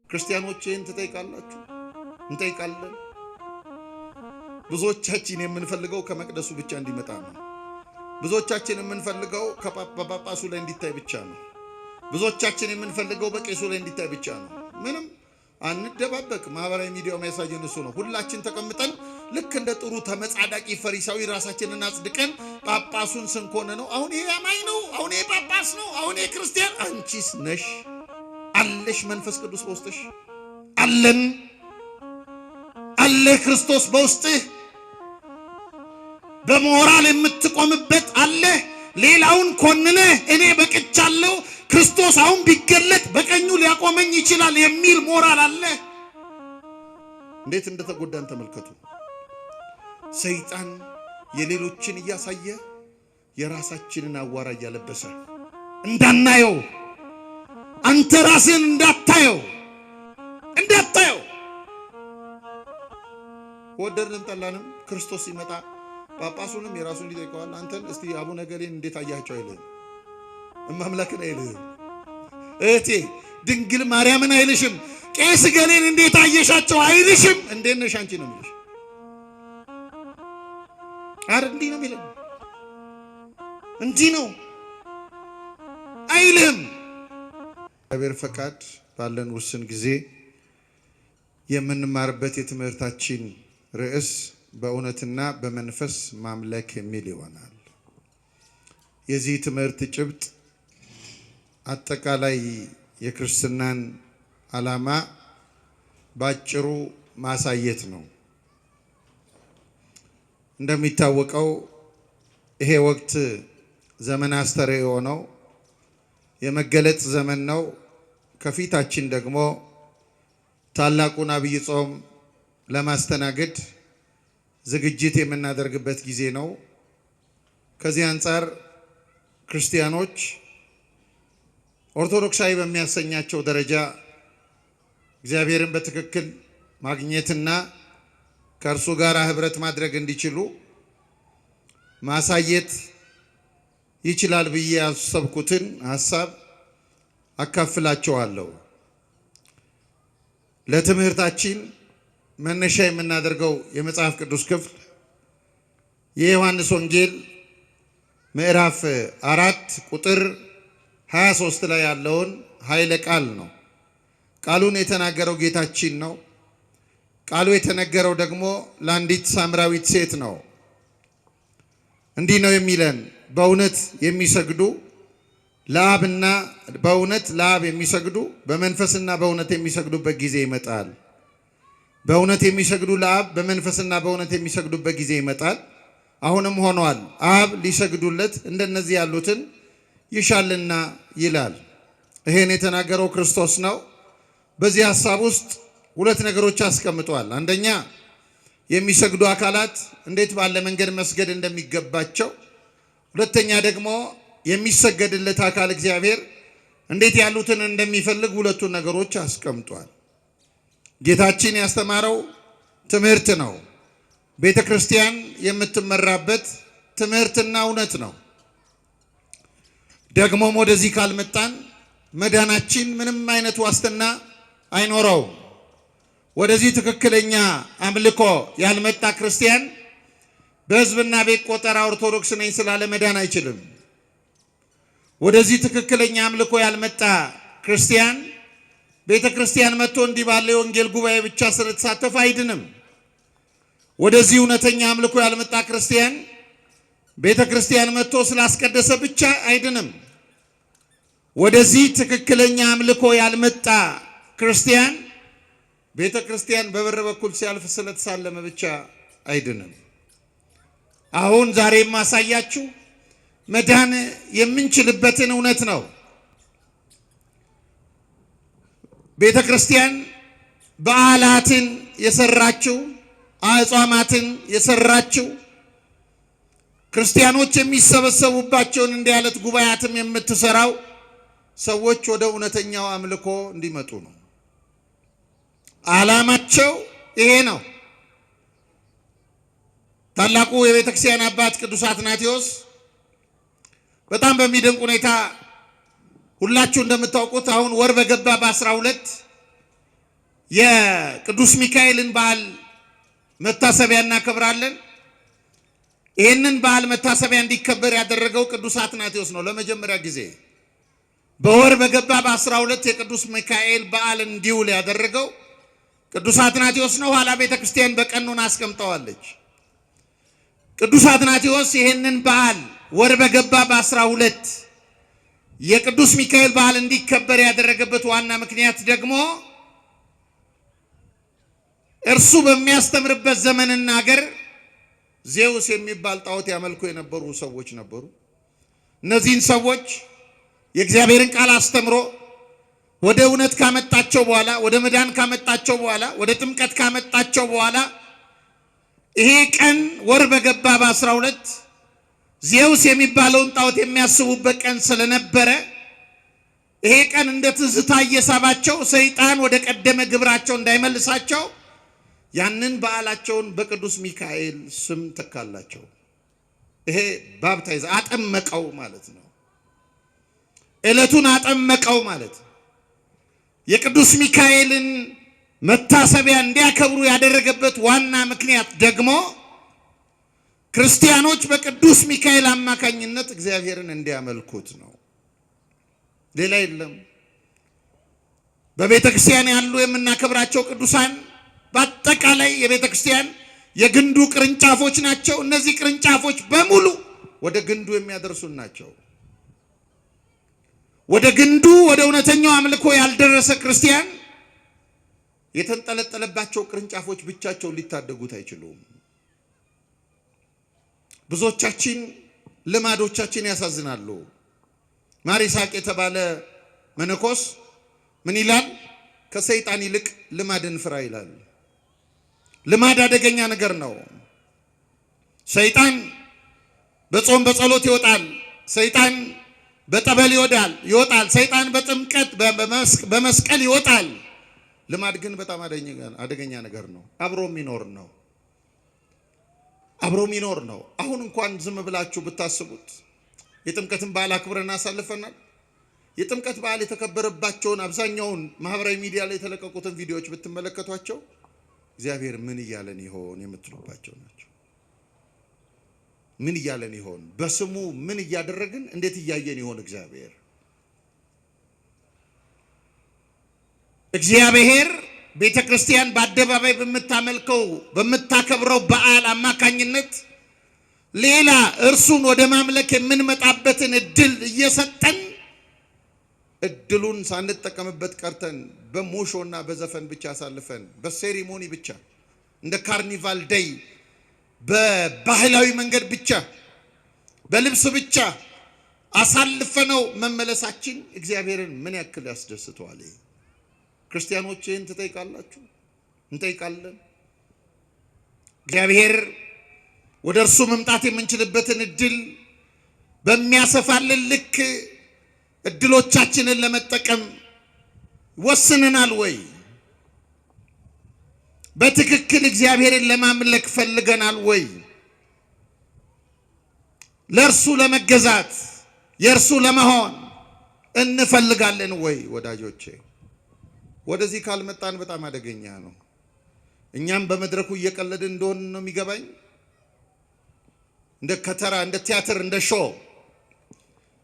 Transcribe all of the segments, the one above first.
ክርስቲያኖች ይህን ትጠይቃላችሁ? እንጠይቃለን። ብዙዎቻችን የምንፈልገው ከመቅደሱ ብቻ እንዲመጣ ነው። ብዙዎቻችን የምንፈልገው ከጳጳሱ ላይ እንዲታይ ብቻ ነው። ብዙዎቻችን የምንፈልገው በቄሱ ላይ እንዲታይ ብቻ ነው። ምንም አንደባበቅ። ማህበራዊ ሚዲያው የሚያሳየን እሱ ነው። ሁላችን ተቀምጠን ልክ እንደ ጥሩ ተመጻዳቂ ፈሪሳዊ ራሳችንን አጽድቀን ጳጳሱን ስንኮን ነው። አሁን ይሄ አማኝ ነው፣ አሁን ይሄ ጳጳስ ነው፣ አሁን ይሄ ክርስቲያን። አንቺስ ነሽ አለሽ? መንፈስ ቅዱስ በውስጥሽ አለን? አለ ክርስቶስ በውስጥህ? በሞራል የምትቆምበት አለ? ሌላውን ኮንነህ እኔ በቅቻለሁ ክርስቶስ አሁን ቢገለጥ በቀኙ ሊያቆመኝ ይችላል የሚል ሞራል አለ? እንዴት እንደተጎዳን ተመልከቱ። ሰይጣን የሌሎችን እያሳየ የራሳችንን አዋራ እያለበሰ እንዳናየው፣ አንተ ራስን እንዳታየው ወደድንም ጠላንም ክርስቶስ ሲመጣ ጳጳሱንም የራሱን ሊጠይቀዋል። አንተን እስቲ አቡነ ገሌን እንዴት አያቸው አይልህም። እማምላክን አይልህም። እህቴ ድንግል ማርያምን አይልሽም። ቄስ ገሌን እንዴት አየሻቸው አይልሽም። እንዴት ነሽ አንቺ ነው የሚልሽ። አረ እንዲህ ነው የሚለው፣ እንዲህ ነው አይልህም። እግዚአብሔር ፈቃድ ባለን ውስን ጊዜ የምንማርበት የትምህርታችን ርዕስ በእውነትና በመንፈስ ማምለክ የሚል ይሆናል። የዚህ ትምህርት ጭብጥ አጠቃላይ የክርስትናን ዓላማ ባጭሩ ማሳየት ነው። እንደሚታወቀው ይሄ ወቅት ዘመነ አስተርእዮ ነው፣ የመገለጥ ዘመን ነው። ከፊታችን ደግሞ ታላቁን አብይ ጾም ለማስተናገድ ዝግጅት የምናደርግበት ጊዜ ነው። ከዚህ አንጻር ክርስቲያኖች ኦርቶዶክሳዊ በሚያሰኛቸው ደረጃ እግዚአብሔርን በትክክል ማግኘትና ከእርሱ ጋር ህብረት ማድረግ እንዲችሉ ማሳየት ይችላል ብዬ ያሰብኩትን ሐሳብ አካፍላችኋለሁ። ለትምህርታችን መነሻ የምናደርገው የመጽሐፍ ቅዱስ ክፍል የዮሐንስ ወንጌል ምዕራፍ 4 ቁጥር 23 ላይ ያለውን ኃይለ ቃል ነው። ቃሉን የተናገረው ጌታችን ነው። ቃሉ የተነገረው ደግሞ ለአንዲት ሳምራዊት ሴት ነው። እንዲህ ነው የሚለን፣ በእውነት የሚሰግዱ ለአብና በእውነት ለአብ የሚሰግዱ በመንፈስና በእውነት የሚሰግዱበት ጊዜ ይመጣል። በእውነት የሚሰግዱ ለአብ በመንፈስና በእውነት የሚሰግዱበት ጊዜ ይመጣል፣ አሁንም ሆኗል። አብ ሊሰግዱለት እንደነዚህ ያሉትን ይሻልና ይላል። ይሄን የተናገረው ክርስቶስ ነው። በዚህ ሐሳብ ውስጥ ሁለት ነገሮች አስቀምጧል። አንደኛ የሚሰግዱ አካላት እንዴት ባለ መንገድ መስገድ እንደሚገባቸው፣ ሁለተኛ ደግሞ የሚሰገድለት አካል እግዚአብሔር እንዴት ያሉትን እንደሚፈልግ ሁለቱን ነገሮች አስቀምጧል። ጌታችን ያስተማረው ትምህርት ነው። ቤተ ክርስቲያን የምትመራበት ትምህርትና እውነት ነው። ደግሞም ወደዚህ ካልመጣን መዳናችን ምንም አይነት ዋስትና አይኖረውም። ወደዚህ ትክክለኛ አምልኮ ያልመጣ ክርስቲያን በሕዝብና ቤት ቆጠራ ኦርቶዶክስ ነኝ ስላለ መዳን አይችልም። ወደዚህ ትክክለኛ አምልኮ ያልመጣ ክርስቲያን ቤተ ክርስቲያን መጥቶ እንዲህ ባለ የወንጌል ጉባኤ ብቻ ስለተሳተፈ አይድንም። ወደዚህ እውነተኛ አምልኮ ያልመጣ ክርስቲያን ቤተ ክርስቲያን መጥቶ ስላስቀደሰ ብቻ አይድንም። ወደዚህ ትክክለኛ አምልኮ ያልመጣ ክርስቲያን ቤተ ክርስቲያን በበር በኩል ሲያልፍ ስለተሳለመ ብቻ አይድንም። አሁን ዛሬ የማሳያችሁ መዳን የምንችልበትን እውነት ነው። ቤተ ክርስቲያን በዓላትን የሰራችው፣ አጽዋማትን የሰራችው፣ ክርስቲያኖች የሚሰበሰቡባቸውን እንዲህ ያለት ጉባኤያትም የምትሰራው ሰዎች ወደ እውነተኛው አምልኮ እንዲመጡ ነው። ዓላማቸው ይሄ ነው። ታላቁ የቤተ ክርስቲያን አባት ቅዱስ አትናቴዎስ በጣም በሚደንቅ ሁኔታ ሁላችሁ እንደምታውቁት አሁን ወር በገባ በ12 የቅዱስ ሚካኤልን በዓል መታሰቢያ እናከብራለን። ይህንን በዓል መታሰቢያ እንዲከበር ያደረገው ቅዱስ አትናቴዎስ ነው። ለመጀመሪያ ጊዜ በወር በገባ በ12 የቅዱስ ሚካኤል በዓል እንዲውል ያደረገው ቅዱስ አትናቴዎስ ነው። ኋላ ቤተ ክርስቲያን በቀኖና አስቀምጠዋለች። ቅዱስ አትናቴዎስ ይህንን በዓል ወር በገባ በ12 የቅዱስ ሚካኤል በዓል እንዲከበር ያደረገበት ዋና ምክንያት ደግሞ እርሱ በሚያስተምርበት ዘመንና ሀገር ዜውስ የሚባል ጣዖት ያመልኩ የነበሩ ሰዎች ነበሩ። እነዚህን ሰዎች የእግዚአብሔርን ቃል አስተምሮ ወደ እውነት ካመጣቸው በኋላ ወደ መዳን ካመጣቸው በኋላ ወደ ጥምቀት ካመጣቸው በኋላ ይሄ ቀን ወር በገባ በ12 ዜውስ የሚባለውን ጣዖት የሚያስቡበት ቀን ስለነበረ ይሄ ቀን እንደ ትዝታ እየሳባቸው ሰይጣን ወደ ቀደመ ግብራቸው እንዳይመልሳቸው ያንን በዓላቸውን በቅዱስ ሚካኤል ስም ተካላቸው። ይሄ ባፕታይዝ አጠመቀው ማለት ነው። ዕለቱን አጠመቀው ማለት ነው። የቅዱስ ሚካኤልን መታሰቢያ እንዲያከብሩ ያደረገበት ዋና ምክንያት ደግሞ ክርስቲያኖች በቅዱስ ሚካኤል አማካኝነት እግዚአብሔርን እንዲያመልኩት ነው። ሌላ የለም። በቤተ ክርስቲያን ያሉ የምናከብራቸው ቅዱሳን በአጠቃላይ የቤተ ክርስቲያን የግንዱ ቅርንጫፎች ናቸው። እነዚህ ቅርንጫፎች በሙሉ ወደ ግንዱ የሚያደርሱን ናቸው። ወደ ግንዱ ወደ እውነተኛው አምልኮ ያልደረሰ ክርስቲያን የተንጠለጠለባቸው ቅርንጫፎች ብቻቸውን ሊታደጉት አይችሉም። ብዙዎቻችን ልማዶቻችን ያሳዝናሉ። ማር ይስሐቅ የተባለ መነኮስ ምን ይላል? ከሰይጣን ይልቅ ልማድን ፍራ ይላል። ልማድ አደገኛ ነገር ነው። ሰይጣን በጾም በጸሎት ይወጣል። ሰይጣን በጠበል ይወጣል። ሰይጣን በጥምቀት በመስቀል ይወጣል። ልማድ ግን በጣም አደገኛ ነገር ነው። አብሮ የሚኖር ነው። አሁን እንኳን ዝም ብላችሁ ብታስቡት የጥምቀትን በዓል አክብረን አሳልፈናል። የጥምቀት በዓል የተከበረባቸውን አብዛኛውን ማህበራዊ ሚዲያ ላይ የተለቀቁትን ቪዲዮዎች ብትመለከቷቸው እግዚአብሔር ምን እያለን ይሆን የምትሉባቸው ናቸው። ምን እያለን ይሆን? በስሙ ምን እያደረግን እንዴት እያየን ይሆን? እግዚአብሔር ቤተ ክርስቲያን በአደባባይ በምታከብረው በዓል አማካኝነት ሌላ እርሱን ወደ ማምለክ የምንመጣበትን እድል እየሰጠን እድሉን ሳንጠቀምበት ቀርተን በሞሾና በዘፈን ብቻ አሳልፈን በሴሪሞኒ ብቻ እንደ ካርኒቫል ዴይ በባህላዊ መንገድ ብቻ በልብስ ብቻ አሳልፈነው መመለሳችን እግዚአብሔርን ምን ያክል ያስደስተዋል? ክርስቲያኖች ይህን ትጠይቃላችሁ? እንጠይቃለን። እግዚአብሔር ወደ እርሱ መምጣት የምንችልበትን እድል በሚያሰፋልን ልክ እድሎቻችንን ለመጠቀም ወስነናል ወይ? በትክክል እግዚአብሔርን ለማምለክ ፈልገናል ወይ? ለእርሱ ለመገዛት የእርሱ ለመሆን እንፈልጋለን ወይ? ወዳጆቼ ወደዚህ ካልመጣን በጣም አደገኛ ነው። እኛም በመድረኩ እየቀለድን እንደሆነ ነው የሚገባኝ። እንደ ከተራ እንደ ቲያትር እንደ ሾው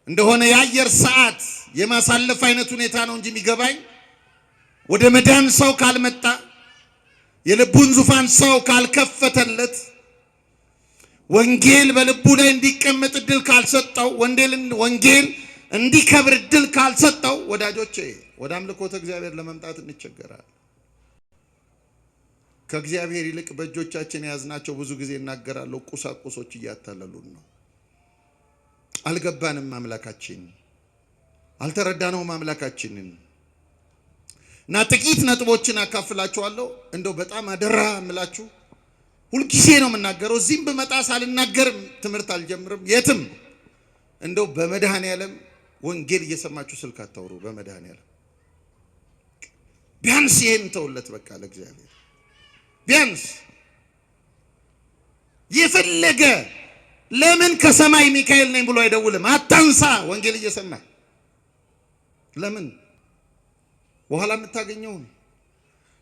እንደሆነ የአየር ሰዓት የማሳለፍ አይነት ሁኔታ ነው እንጂ የሚገባኝ ወደ መዳን ሰው ካልመጣ የልቡን ዙፋን ሰው ካልከፈተለት ወንጌል በልቡ ላይ እንዲቀመጥ እድል ካልሰጠው ወንጌል እንዲከብር እድል ካልሰጠው ወዳጆቼ ወደ አምልኮተ እግዚአብሔር ለመምጣት እንቸገራለን። ከእግዚአብሔር ይልቅ በእጆቻችን የያዝናቸው ብዙ ጊዜ እናገራለሁ ቁሳቁሶች እያታለሉን ነው። አልገባንም አምላካችን፣ አልተረዳነውም አምላካችንን። እና ጥቂት ነጥቦችን አካፍላችኋለሁ። እንደው በጣም አደራ እምላችሁ ሁልጊዜ ነው የምናገረው። እዚህም ብመጣ ሳልናገርም ትምህርት አልጀምርም የትም። እንደው በመድኃኔዓለም ወንጌል እየሰማችሁ ስልክ አታውሩ። በመድኃኔዓለም ቢያንስ ይሄን ተውለት በቃ ለእግዚአብሔር ቢያንስ የፈለገ ለምን ከሰማይ ሚካኤል ነኝ ብሎ አይደውልም? አታንሳ ወንጌል እየሰማ ለምን በኋላ የምታገኘውን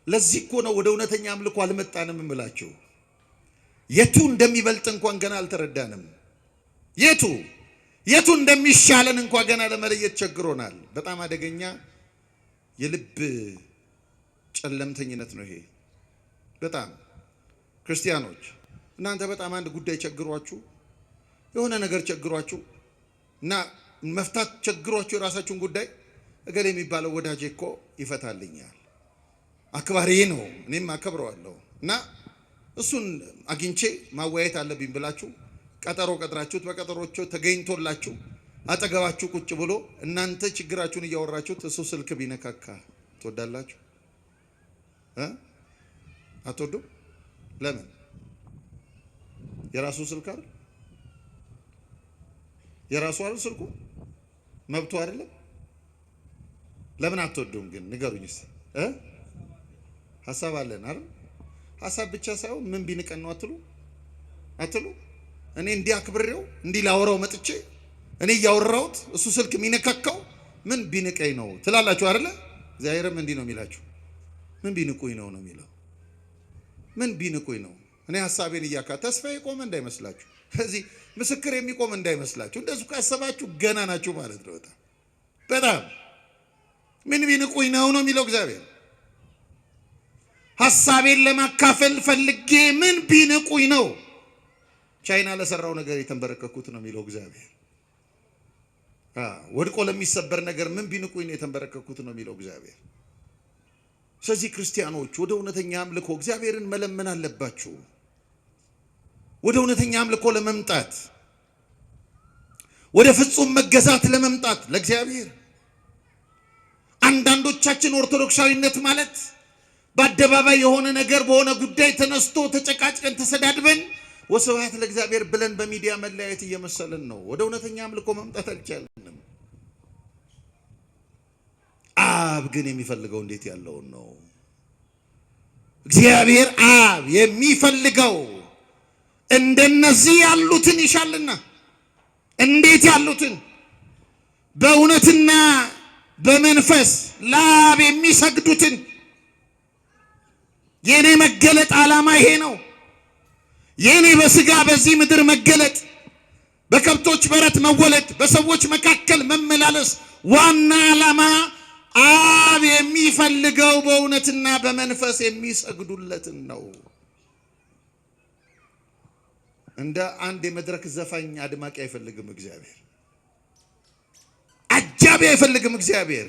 ለዚህ እኮ ነው ወደ እውነተኛ አምልኮ አልመጣንም እምላችሁ። የቱ እንደሚበልጥ እንኳን ገና አልተረዳንም። የቱ እንደሚሻለን እንኳን ገና ለመለየት ቸግሮናል። በጣም አደገኛ የልብ ጨለምተኝነት ነው ይሄ። በጣም ክርስቲያኖች እናንተ በጣም አንድ ጉዳይ ቸግሯችሁ የሆነ ነገር ቸግሯችሁ እና መፍታት ቸግሯችሁ የራሳችሁን ጉዳይ እገሌ የሚባለው ወዳጄ እኮ ይፈታልኛል፣ አክባሪ ነው፣ እኔም አከብረዋለሁ እና እሱን አግኝቼ ማወያየት አለብኝ ብላችሁ ቀጠሮ ቀጥራችሁት በቀጠሮቹ ተገኝቶላችሁ አጠገባችሁ ቁጭ ብሎ እናንተ ችግራችሁን እያወራችሁት እሱ ስልክ ቢነካካ ትወዳላችሁ? አትወዱም? ለምን? የራሱ ስልክ አይደል? የራሱ አይደል ስልኩ? መብቱ አይደለም? ለምን አትወዱም ግን ንገሩኝ እስቲ። ሐሳብ አለን አይደል? ሐሳብ ብቻ ሳይሆን ምን ቢንቀን ነው አትሉ? እኔ እንዲህ አክብሬው እንዲህ ላወራው መጥቼ እኔ እያወራሁት እሱ ስልክ የሚነካካው ምን ቢንቀኝ ነው ትላላችሁ አይደለ? እግዚአብሔርም እንዲህ ነው የሚላችሁ። ምን ቢንቁኝ ነው የሚለው። ምን ቢንቁኝ ነው? እኔ ሐሳቤን ተስፋ የቆመ እንዳይመስላችሁ፣ እዚህ ምስክር የሚቆም እንዳይመስላችሁ። እንደሱ ካሰባችሁ ገና ናችሁ ማለት ነው። በጣም ምን ቢንቁኝ ነው የሚለው እግዚአብሔር። ሐሳቤን ለማካፈል ፈልጌ ምን ቢንቁኝ ነው? ቻይና ለሰራው ነገር የተንበረከኩት ነው የሚለው እግዚአብሔር። ወድቆ ለሚሰበር ነገር ምን ቢንቁኝ ነው የተንበረከኩት ነው የሚለው እግዚአብሔር። ስለዚህ ክርስቲያኖች ወደ እውነተኛ አምልኮ እግዚአብሔርን መለመን አለባችሁ። ወደ እውነተኛ አምልኮ ለመምጣት ወደ ፍጹም መገዛት ለመምጣት ለእግዚአብሔር። አንዳንዶቻችን ኦርቶዶክሳዊነት ማለት በአደባባይ የሆነ ነገር በሆነ ጉዳይ ተነስቶ ተጨቃጭቀን ተሰዳድበን ወስብሐት ለእግዚአብሔር ብለን በሚዲያ መለያየት እየመሰለን ነው። ወደ እውነተኛ አምልኮ መምጣት አልቻልንም። አብ ግን የሚፈልገው እንዴት ያለውን ነው? እግዚአብሔር አብ የሚፈልገው እንደነዚህ ያሉትን ይሻልና። እንዴት ያሉትን? በእውነትና በመንፈስ ለአብ የሚሰግዱትን። የኔ መገለጥ ዓላማ ይሄ ነው። የኔ በስጋ በዚህ ምድር መገለጥ፣ በከብቶች በረት መወለድ፣ በሰዎች መካከል መመላለስ ዋና ዓላማ አብ የሚፈልገው በእውነትና በመንፈስ የሚሰግዱለትን ነው። እንደ አንድ የመድረክ ዘፋኝ አድማቂ አይፈልግም እግዚአብሔር። አጃቢ አይፈልግም እግዚአብሔር።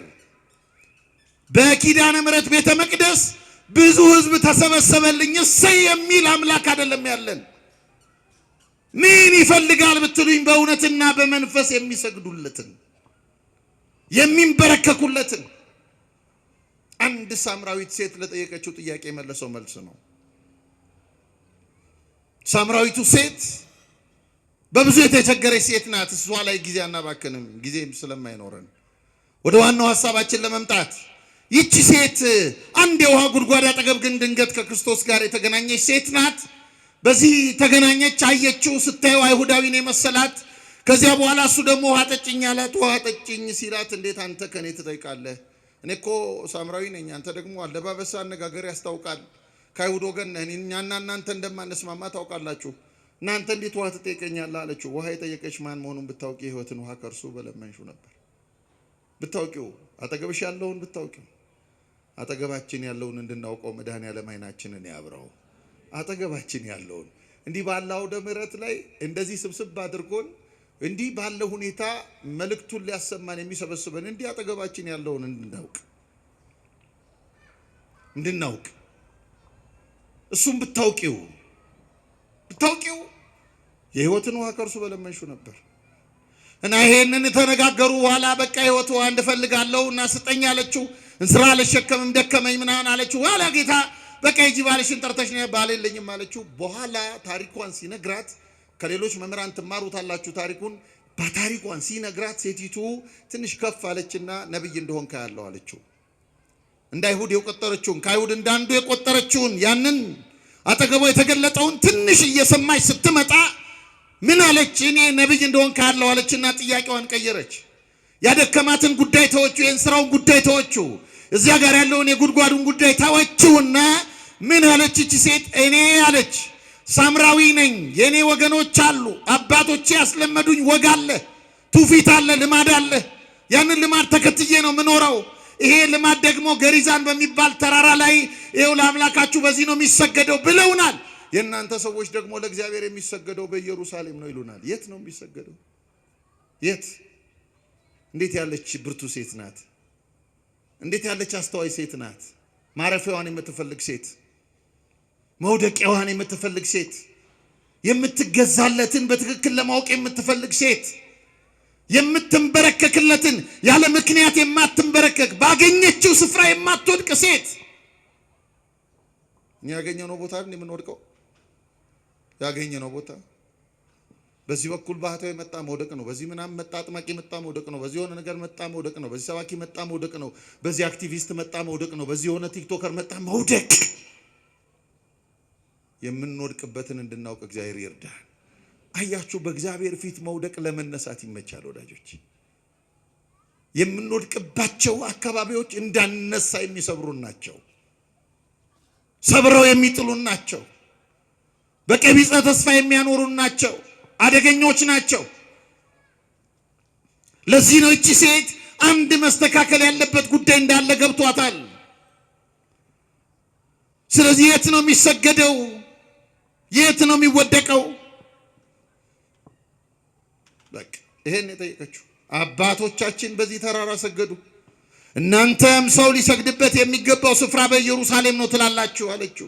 በኪዳነ ምሕረት ቤተ መቅደስ ብዙ ሕዝብ ተሰበሰበልኝ እሰይ የሚል አምላክ አይደለም ያለን። ምን ይፈልጋል ብትሉኝ በእውነትና በመንፈስ የሚሰግዱለትን የሚንበረከኩለትን። አንድ ሳምራዊት ሴት ለጠየቀችው ጥያቄ የመለሰው መልስ ነው። ሳምራዊቱ ሴት በብዙ የተቸገረች ሴት ናት። እሷ ላይ ጊዜ አናባክንም፣ ጊዜ ስለማይኖረን ወደ ዋናው ሐሳባችን ለመምጣት ይቺ ሴት አንድ የውሃ ጉድጓድ አጠገብ ግን ድንገት ከክርስቶስ ጋር የተገናኘች ሴት ናት። በዚህ ተገናኘች፣ አየችው። ስታየው አይሁዳዊ ነው የመሰላት። ከዚያ በኋላ እሱ ደግሞ ውሃ ጠጭኝ አላት። ውሃ ጠጭኝ ሲላት እንዴት አንተ ከኔ ትጠይቃለህ? እኔ እኮ ሳምራዊ ነኝ፣ አንተ ደግሞ አለባበስ፣ አነጋገር ያስታውቃል። ከአይሁድ ወገን ነህ። እኛና እናንተ እንደማንስማማ ታውቃላችሁ። እናንተ እንዴት ውሃ ትጠይቀኛለህ አለችው። ውሃ የጠየቀች ማን መሆኑን ብታውቂ የሕይወትን ውሃ ከእርሱ በለመንሽው ነበር። ብታውቂው፣ አጠገብሽ ያለውን ብታውቂው። አጠገባችን ያለውን እንድናውቀው መድኃኔዓለም ዓይናችንን ያብራው። አጠገባችን ያለውን እንዲህ ባለ አውደ ምሕረት ላይ እንደዚህ ስብስብ አድርጎን እንዲህ ባለ ሁኔታ መልእክቱን ሊያሰማን የሚሰበስበን እንዲህ አጠገባችን ያለውን እንድናውቅ እሱም ብታውቂው የሕይወትን ውሃ ከእርሱ በለመንሽው ነበር። እና ይሄንን ተነጋገሩ። በኋላ በቃ ሕይወት ውሃ እንፈልጋለሁ እና ስጠኝ አለችው። እንስራ አልሸከምም ደከመኝ ምናምን አለችው። በኋላ ጌታ በቃ ሂጂ ባልሽን ጠርተሽ ነው። ባል የለኝም አለችው። በኋላ ታሪኳን ሲነግራት ከሌሎች መምህራን ትማሩታላችሁ ታሪኩን። በታሪኳን ሲነግራት ሴቲቱ ትንሽ ከፍ አለችና ነብይ እንደሆንክ ያለው አለችው። እንደ አይሁድ የቆጠረችውን ከአይሁድ እንዳንዱ የቆጠረችውን ያንን አጠገቧ የተገለጠውን ትንሽ እየሰማች ስትመጣ ምን አለች? እኔ ነብይ እንደሆንክ ያለው አለችና ጥያቄዋን ቀየረች። ያደከማትን ጉዳይ ተወችው፣ የእንስራውን ጉዳይ ተወችው። እዚያ ጋር ያለውን የጉድጓዱን ጉዳይ ታወችውና ምን አለች እቺ ሴት? እኔ አለች ሳምራዊ ነኝ፣ የኔ ወገኖች አሉ፣ አባቶቼ ያስለመዱኝ ወግ አለ፣ ትውፊት አለ፣ ልማድ አለ። ያንን ልማድ ተከትዬ ነው የምኖረው። ይሄ ልማድ ደግሞ ገሪዛን በሚባል ተራራ ላይ ይኸው ለአምላካችሁ በዚህ ነው የሚሰገደው ብለውናል። የእናንተ ሰዎች ደግሞ ለእግዚአብሔር የሚሰገደው በኢየሩሳሌም ነው ይሉናል። የት ነው የሚሰገደው? የት? እንዴት ያለች ብርቱ ሴት ናት! እንዴት ያለች አስተዋይ ሴት ናት! ማረፊያዋን የምትፈልግ ሴት፣ መውደቂያዋን የምትፈልግ ሴት፣ የምትገዛለትን በትክክል ለማወቅ የምትፈልግ ሴት፣ የምትንበረከክለትን ያለ ምክንያት የማትንበረከክ ባገኘችው ስፍራ የማትወድቅ ሴት። እኛ ያገኘነው ቦታ አይደል የምንወድቀው? ያገኘነው ቦታ በዚህ በኩል ባህታዊ መጣ መውደቅ ነው። በዚህ ምናምን መጣ አጥማቂ መጣ መውደቅ ነው። በዚህ የሆነ ነገር መጣ መውደቅ ነው። በዚህ ሰባኪ መጣ መውደቅ ነው። በዚህ አክቲቪስት መጣ መውደቅ ነው። በዚህ የሆነ ቲክቶከር መጣ መውደቅ። የምንወድቅበትን እንድናውቅ እግዚአብሔር ይርዳል። አያችሁ፣ በእግዚአብሔር ፊት መውደቅ ለመነሳት ይመቻል ወዳጆች። የምንወድቅባቸው አካባቢዎች እንዳንነሳ የሚሰብሩን ናቸው። ሰብረው የሚጥሉን ናቸው። በቀቢጸ ተስፋ የሚያኖሩን ናቸው። አደገኞች ናቸው። ለዚህ ነው እቺ ሴት አንድ መስተካከል ያለበት ጉዳይ እንዳለ ገብቷታል። ስለዚህ የት ነው የሚሰገደው? የት ነው የሚወደቀው? በቃ ይሄን የጠየቀችው። አባቶቻችን በዚህ ተራራ ሰገዱ፣ እናንተም ሰው ሊሰግድበት የሚገባው ስፍራ በኢየሩሳሌም ነው ትላላችሁ አለችው።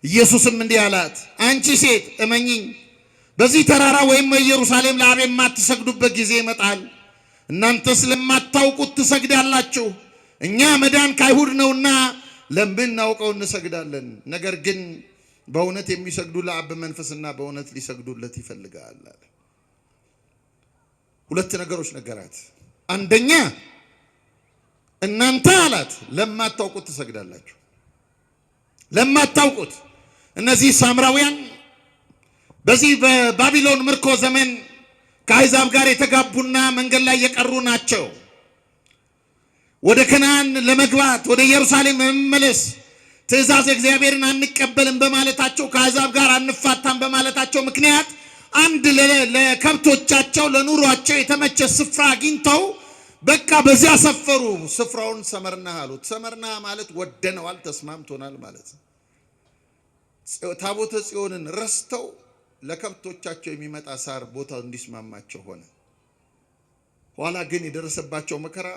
ኢየሱስም እንዲህ አላት፣ አንቺ ሴት እመኚኝ፣ በዚህ ተራራ ወይም በኢየሩሳሌም ለአብ የማትሰግዱበት ጊዜ ይመጣል። እናንተ ስለማታውቁት ትሰግዳላችሁ። እኛ መዳን ከአይሁድ ነውና ለምናውቀው እንሰግዳለን። ነገር ግን በእውነት የሚሰግዱ ለአብ በመንፈስና በእውነት ሊሰግዱለት ይፈልጋል አለ። ሁለት ነገሮች ነገራት። አንደኛ እናንተ አላት ለማታውቁት ትሰግዳላችሁ። ለማታውቁት እነዚህ ሳምራውያን በዚህ በባቢሎን ምርኮ ዘመን ከአሕዛብ ጋር የተጋቡና መንገድ ላይ የቀሩ ናቸው። ወደ ከነዓን ለመግባት ወደ ኢየሩሳሌም ለመመለስ ትእዛዝ እግዚአብሔርን አንቀበልም በማለታቸው ከአሕዛብ ጋር አንፋታም በማለታቸው ምክንያት አንድ ለከብቶቻቸው ለኑሯቸው የተመቸ ስፍራ አግኝተው በቃ በዚያ ሰፈሩ። ስፍራውን ሰመርና አሉት። ሰመርና ማለት ወደነዋል፣ ተስማምቶናል ማለት ነው። ታቦተ ጽዮንን ረስተው ለከብቶቻቸው የሚመጣ ሳር ቦታው እንዲስማማቸው ሆነ። ኋላ ግን የደረሰባቸው መከራ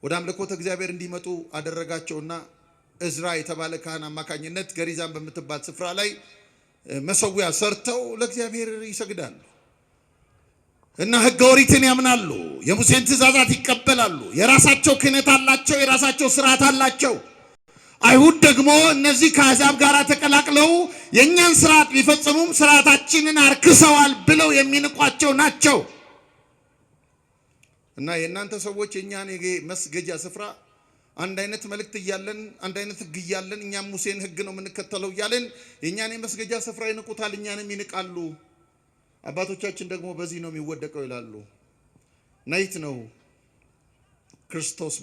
ወደ አምልኮተ እግዚአብሔር እንዲመጡ አደረጋቸውና እዝራ የተባለ ካህን አማካኝነት ገሪዛን በምትባል ስፍራ ላይ መሰዊያ ሰርተው ለእግዚአብሔር ይሰግዳሉ እና ሕገ ኦሪትን ያምናሉ። የሙሴን ትእዛዛት ይቀበላሉ። የራሳቸው ክህነት አላቸው። የራሳቸው ስርዓት አላቸው። አይሁድ ደግሞ እነዚህ ከአሕዛብ ጋር ተቀላቅለው የእኛን ስርዓት ቢፈጽሙም ስርዓታችንን አርክሰዋል ብለው የሚንቋቸው ናቸው። እና የእናንተ ሰዎች የእኛን መስገጃ ስፍራ አንድ አይነት መልእክት እያለን አንድ አይነት ሕግ እያለን እኛም ሙሴን ሕግ ነው የምንከተለው እያለን የእኛን የመስገጃ ስፍራ ይንቁታል፣ እኛንም ይንቃሉ። አባቶቻችን ደግሞ በዚህ ነው የሚወደቀው ይላሉ። ናይት ነው ክርስቶስ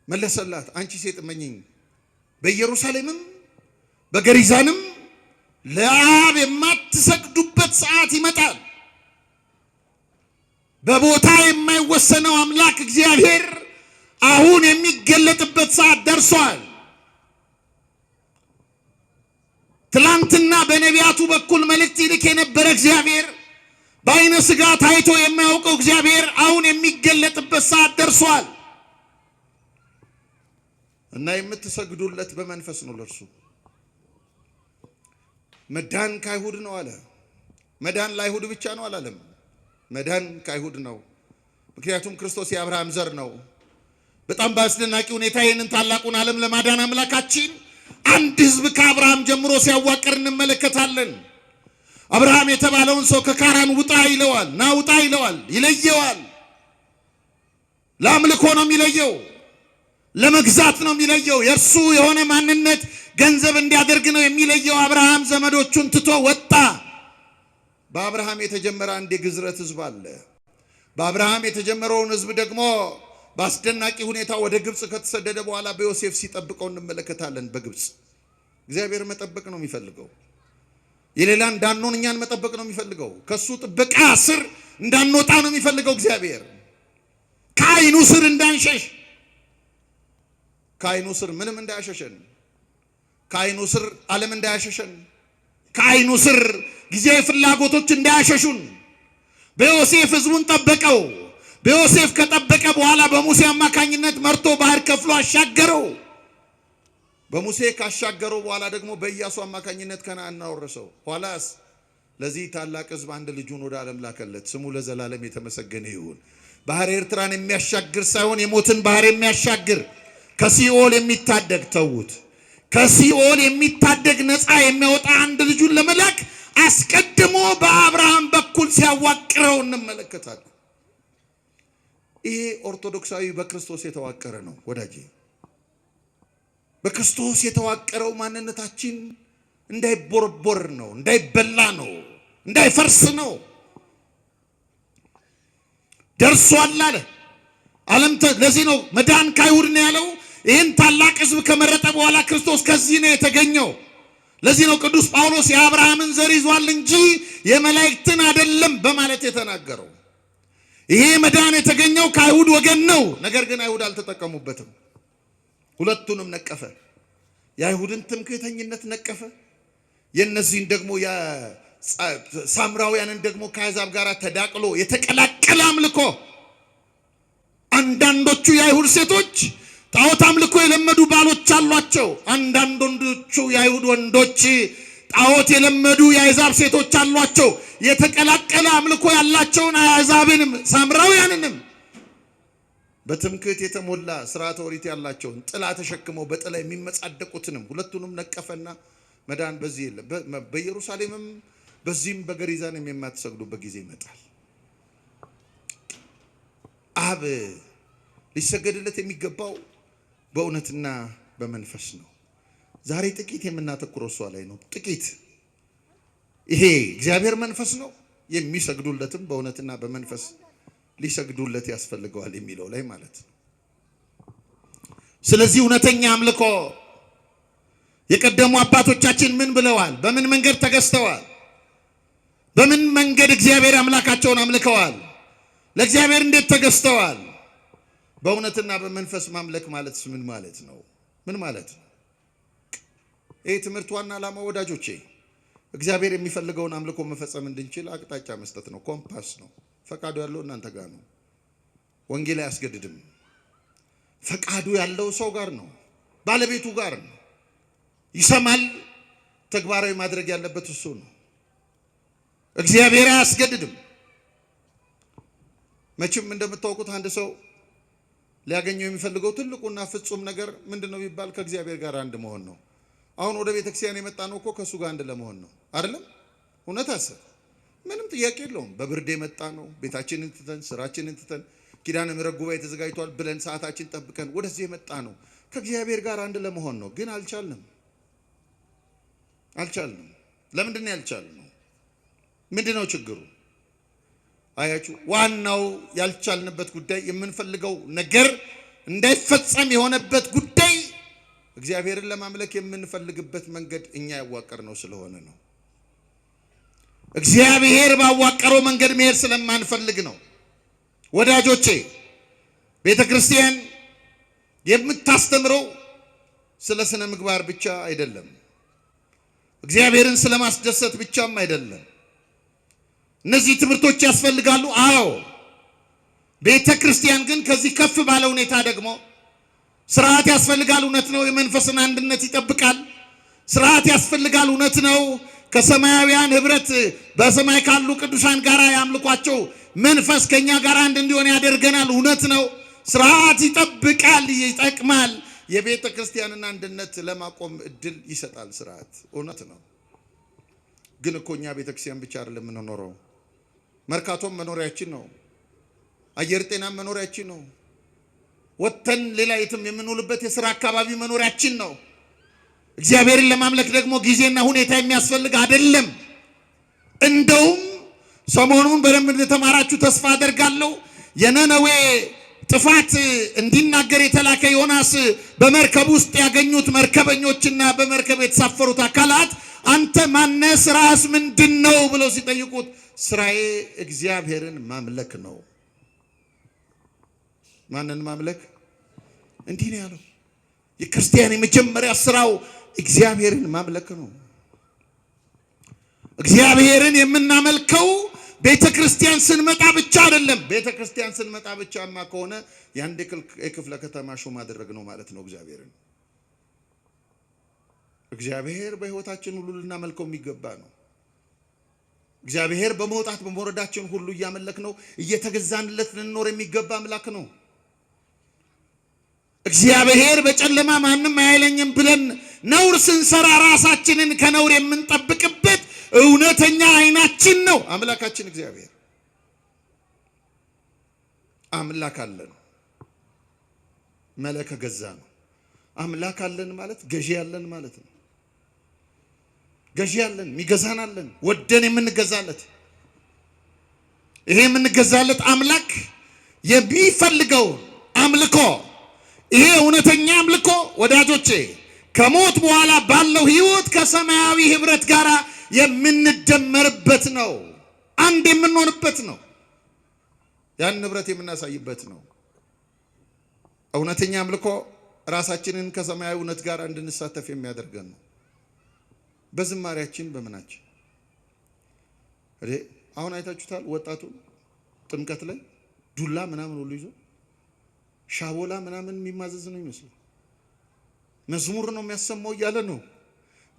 መለሰላት፣ አንቺ ሴት እመኚኝ፣ በኢየሩሳሌምም በገሪዛንም ለአብ የማትሰግዱበት ሰዓት ይመጣል። በቦታ የማይወሰነው አምላክ እግዚአብሔር አሁን የሚገለጥበት ሰዓት ደርሷል። ትላንትና በነቢያቱ በኩል መልእክት ይልክ የነበረ እግዚአብሔር፣ በአይነ ሥጋ ታይቶ የማያውቀው እግዚአብሔር አሁን የሚገለጥበት ሰዓት ደርሷል እና የምትሰግዱለት በመንፈስ ነው። ለእርሱ መዳን ከአይሁድ ነው አለ። መዳን ለአይሁድ ብቻ ነው አላለም። መዳን ከአይሁድ ነው። ምክንያቱም ክርስቶስ የአብርሃም ዘር ነው። በጣም በአስደናቂ ሁኔታ ይህንን ታላቁን ዓለም ለማዳን አምላካችን አንድ ሕዝብ ከአብርሃም ጀምሮ ሲያዋቅር እንመለከታለን። አብርሃም የተባለውን ሰው ከካራን ውጣ ይለዋል፣ ና ውጣ ይለዋል፣ ይለየዋል። ለአምልኮ ነው የሚለየው፣ ለመግዛት ነው የሚለየው። የእርሱ የሆነ ማንነት ገንዘብ እንዲያደርግ ነው የሚለየው። አብርሃም ዘመዶቹን ትቶ ወጣ። በአብርሃም የተጀመረ አንድ የግዝረት ሕዝብ አለ። በአብርሃም የተጀመረውን ሕዝብ ደግሞ በአስደናቂ ሁኔታ ወደ ግብጽ ከተሰደደ በኋላ በዮሴፍ ሲጠብቀው እንመለከታለን። በግብጽ እግዚአብሔር መጠበቅ ነው የሚፈልገው። የሌላ እንዳንሆን እኛን መጠበቅ ነው የሚፈልገው። ከሱ ጥበቃ ስር እንዳንወጣ ነው የሚፈልገው እግዚአብሔር። ከዓይኑ ስር እንዳንሸሽ፣ ከዓይኑ ስር ምንም እንዳያሸሸን፣ ከዓይኑ ስር ዓለም እንዳያሸሸን፣ ከዓይኑ ስር ጊዜያዊ ፍላጎቶች እንዳያሸሹን በዮሴፍ ሕዝቡን ጠበቀው። በዮሴፍ ከጠበቀ በኋላ በሙሴ አማካኝነት መርቶ ባህር ከፍሎ አሻገረው። በሙሴ ካሻገረው በኋላ ደግሞ በኢያሱ አማካኝነት ከነዓን አወረሰው። ኋላስ ለዚህ ታላቅ ሕዝብ አንድ ልጁን ወደ ዓለም ላከለት። ስሙ ለዘላለም የተመሰገነ ይሁን። ባህር ኤርትራን የሚያሻግር ሳይሆን የሞትን ባህር የሚያሻግር ከሲኦል የሚታደግ ተዉት፣ ከሲኦል የሚታደግ ነፃ የሚያወጣ አንድ ልጁን ለመላክ አስቀድሞ በአብርሃም በኩል ሲያዋቅረው እንመለከታለን። ይሄ ኦርቶዶክሳዊ በክርስቶስ የተዋቀረ ነው ወዳጄ። በክርስቶስ የተዋቀረው ማንነታችን እንዳይቦረቦር ነው፣ እንዳይበላ ነው፣ እንዳይፈርስ ነው። ደርሷል አለ ዓለም። ለዚህ ነው መዳን ከአይሁድ ነው ያለው። ይህን ታላቅ ሕዝብ ከመረጠ በኋላ ክርስቶስ ከዚህ ነው የተገኘው። ለዚህ ነው ቅዱስ ጳውሎስ የአብርሃምን ዘር ይዟል እንጂ የመላእክትን አይደለም በማለት የተናገረው። ይሄ መዳን የተገኘው ከአይሁድ ወገን ነው። ነገር ግን አይሁድ አልተጠቀሙበትም። ሁለቱንም ነቀፈ። የአይሁድን ትምክህተኝነት ነቀፈ። የእነዚህን ደግሞ ሳምራውያንን ደግሞ ከአሕዛብ ጋር ተዳቅሎ የተቀላቀለ አምልኮ። አንዳንዶቹ የአይሁድ ሴቶች ጣዖት አምልኮ የለመዱ ባሎች አሏቸው። አንዳንዶቹ የአይሁድ ወንዶች ጣዖት የለመዱ የአሕዛብ ሴቶች አሏቸው። የተቀላቀለ አምልኮ ያላቸውን አሕዛብንም ሳምራውያንንም በትምክህት የተሞላ ስርዓተ ኦሪት ያላቸውን ጥላ ተሸክመው በጥላ የሚመጻደቁትንም ሁለቱንም ነቀፈና መዳን በዚህ የለም። በኢየሩሳሌምም በዚህም በገሪዛንም የማትሰግዱበት ጊዜ ይመጣል። አብ ሊሰገድለት የሚገባው በእውነትና በመንፈስ ነው። ዛሬ ጥቂት የምናተኩረው እሷ ላይ ነው። ጥቂት ይሄ እግዚአብሔር መንፈስ ነው፣ የሚሰግዱለትም በእውነትና በመንፈስ ሊሰግዱለት ያስፈልገዋል የሚለው ላይ ማለት ነው። ስለዚህ እውነተኛ አምልኮ የቀደሙ አባቶቻችን ምን ብለዋል? በምን መንገድ ተገዝተዋል? በምን መንገድ እግዚአብሔር አምላካቸውን አምልከዋል? ለእግዚአብሔር እንዴት ተገዝተዋል? በእውነትና በመንፈስ ማምለክ ማለት ምን ማለት ነው? ምን ማለት ነው? ይህ ትምህርት ዋና ዓላማ ወዳጆቼ እግዚአብሔር የሚፈልገውን አምልኮ መፈጸም እንድንችል አቅጣጫ መስጠት ነው። ኮምፓስ ነው። ፈቃዱ ያለው እናንተ ጋር ነው። ወንጌል አያስገድድም። ፈቃዱ ያለው ሰው ጋር ነው፣ ባለቤቱ ጋር ነው። ይሰማል። ተግባራዊ ማድረግ ያለበት እሱ ነው። እግዚአብሔር አያስገድድም። መቼም እንደምታውቁት አንድ ሰው ሊያገኘው የሚፈልገው ትልቁና ፍጹም ነገር ምንድነው ቢባል ከእግዚአብሔር ጋር አንድ መሆን ነው። አሁን ወደ ቤተክርስቲያን የመጣ ነው እኮ ከሱ ጋር አንድ ለመሆን ነው አይደለም? እውነት አሰብ ምንም ጥያቄ የለውም። በብርድ የመጣ ነው። ቤታችንን ትተን ስራችንን ትተን ኪዳነ ምሕረት ጉባኤ ተዘጋጅቷል ብለን ሰዓታችን ጠብቀን ወደዚህ የመጣ ነው ከእግዚአብሔር ጋር አንድ ለመሆን ነው። ግን አልቻልንም። ለምንድን ነው ያልቻልነው? ምንድነው ችግሩ? አያችሁ፣ ዋናው ያልቻልንበት ጉዳይ የምንፈልገው ነገር እንዳይፈጸም የሆነበት ጉዳይ እግዚአብሔርን ለማምለክ የምንፈልግበት መንገድ እኛ ያዋቀርነው ስለሆነ ነው። እግዚአብሔር ባዋቀረው መንገድ መሄድ ስለማንፈልግ ነው። ወዳጆቼ ቤተ ክርስቲያን የምታስተምረው ስለ ስነ ምግባር ብቻ አይደለም። እግዚአብሔርን ስለማስደሰት ብቻም አይደለም። እነዚህ ትምህርቶች ያስፈልጋሉ። አዎ፣ ቤተ ክርስቲያን ግን ከዚህ ከፍ ባለ ሁኔታ ደግሞ ስርዓት ያስፈልጋል። እውነት ነው። የመንፈስን አንድነት ይጠብቃል። ስርዓት ያስፈልጋል። እውነት ነው። ከሰማያውያን ህብረት በሰማይ ካሉ ቅዱሳን ጋር ያምልኳቸው መንፈስ ከኛ ጋር አንድ እንዲሆን ያደርገናል። እውነት ነው። ስርዓት ይጠብቃል፣ ይጠቅማል። የቤተ ክርስቲያንን አንድነት ለማቆም እድል ይሰጣል ስርዓት። እውነት ነው። ግን እኮ እኛ ቤተ ክርስቲያን ብቻ አይደለም የምንኖረው። መርካቶም መኖሪያችን ነው። አየር ጤናም መኖሪያችን ነው። ወተን ሌላ የትም የምንውልበት የሥራ አካባቢ መኖሪያችን ነው። እግዚአብሔርን ለማምለክ ደግሞ ጊዜና ሁኔታ የሚያስፈልግ አይደለም። እንደውም ሰሞኑን በደንብ እንደተማራችሁ ተስፋ አደርጋለሁ የነነዌ ጥፋት እንዲናገር የተላከ ዮናስ በመርከብ ውስጥ ያገኙት መርከበኞችና በመርከብ የተሳፈሩት አካላት አንተ ማነህ? ስራስ ምንድነው ብለው ሲጠይቁት ስራዬ እግዚአብሔርን ማምለክ ነው። ማንን ማምለክ? እንዲህ ነው ያለው። የክርስቲያን የመጀመሪያ ስራው እግዚአብሔርን ማምለክ ነው። እግዚአብሔርን የምናመልከው ቤተ ክርስቲያን ስንመጣ ብቻ አይደለም። ቤተ ክርስቲያን ስንመጣ ብቻማ ከሆነ የአንድ የክፍለ ከተማ ሹም አደረግ ነው ማለት ነው። እግዚአብሔር በህይወታችን ሁሉ ልናመልከው የሚገባ ነው። እግዚአብሔር በመውጣት በመውረዳችን ሁሉ እያመለክ ነው እየተገዛንለት ልንኖር የሚገባ አምላክ ነው። እግዚአብሔር በጨለማ ማንም አይለኝም ብለን ነውር ስንሰራ ራሳችንን ከነውር የምንጠብቅበት እውነተኛ አይናችን ነው አምላካችን እግዚአብሔር። አምላክ አለን፣ መለከ ገዛ ነው። አምላክ አለን ማለት ገዢ ያለን ማለት ነው። ገዢ ያለን የሚገዛን አለን፣ ወደን የምንገዛለት። ይሄ የምንገዛለት አምላክ የሚፈልገው አምልኮ፣ ይሄ እውነተኛ አምልኮ ወዳጆቼ ከሞት በኋላ ባለው ህይወት ከሰማያዊ ህብረት ጋር የምንደመርበት ነው። አንድ የምንሆንበት ነው። ያን ህብረት የምናሳይበት ነው። እውነተኛ አምልኮ ራሳችንን ከሰማያዊ እውነት ጋር እንድንሳተፍ የሚያደርገን ነው። በዝማሪያችን በመናችን አሁን አይታችሁታል። ወጣቱ ጥምቀት ላይ ዱላ ምናምን ሁሉ ይዞ ሻቦላ ምናምን የሚማዘዝ ነው ይመስል መዝሙር ነው የሚያሰማው እያለ ነው።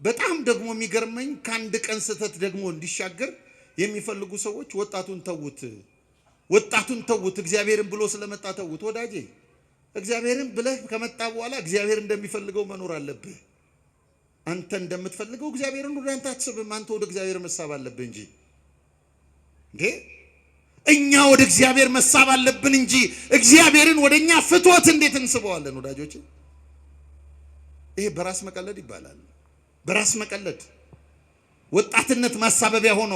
በጣም ደግሞ የሚገርመኝ ከአንድ ቀን ስህተት ደግሞ እንዲሻገር የሚፈልጉ ሰዎች ወጣቱን ተውት፣ እግዚአብሔርን ብሎ ስለመጣ ተውት። ወዳጄ እግዚአብሔርን ብለህ ከመጣ በኋላ እግዚአብሔር እንደሚፈልገው መኖር አለብህ። አንተ እንደምትፈልገው እግዚአብሔርን ወደ አንተ አትስብም። አንተ ወደ እግዚአብሔር መሳብ አለብህ እንጂ እኛ ወደ እግዚአብሔር መሳብ አለብን እንጂ እግዚአብሔርን ወደኛ ፍትወት እንዴት እንስበዋለን? ወዳጆች ይሄ በራስ መቀለድ ይባላል። በራስ መቀለድ ወጣትነት ማሳበቢያ ሆኖ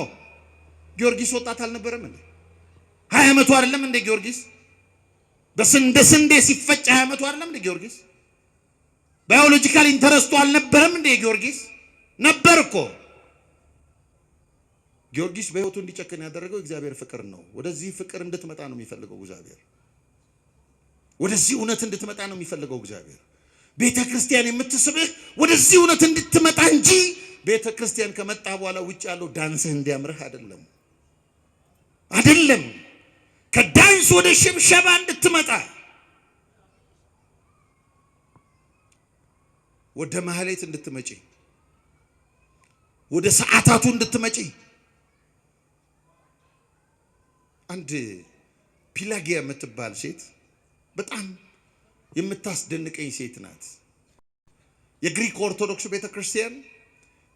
ጊዮርጊስ ወጣት አልነበረም እንዴ? 20 ዓመቱ አይደለም እንዴ ጊዮርጊስ? በስንዴ ሲፈጭ 20 ዓመቱ አይደለም እንዴ ጊዮርጊስ? ባዮሎጂካል ኢንተረስቱ አልነበረም እንዴ ጊዮርጊስ? ነበር እኮ። ጊዮርጊስ በህይወቱ እንዲጨክን ያደረገው እግዚአብሔር ፍቅር ነው። ወደዚህ ፍቅር እንድትመጣ ነው የሚፈልገው እግዚአብሔር። ወደዚህ እውነት እንድትመጣ ነው የሚፈልገው እግዚአብሔር። ቤተ ክርስቲያን የምትስብህ ወደዚህ እውነት እንድትመጣ እንጂ ቤተ ክርስቲያን ከመጣ በኋላ ውጭ ያለው ዳንስህ እንዲያምርህ አይደለም። ከዳንስ ወደ ሽብሸባ እንድትመጣ፣ ወደ ማህሌት እንድትመጪ፣ ወደ ሰዓታቱ እንድትመጪ። አንድ ፒላጊያ የምትባል ሴት በጣም የምታስደንቀኝ ሴት ናት። የግሪክ ኦርቶዶክስ ቤተክርስቲያን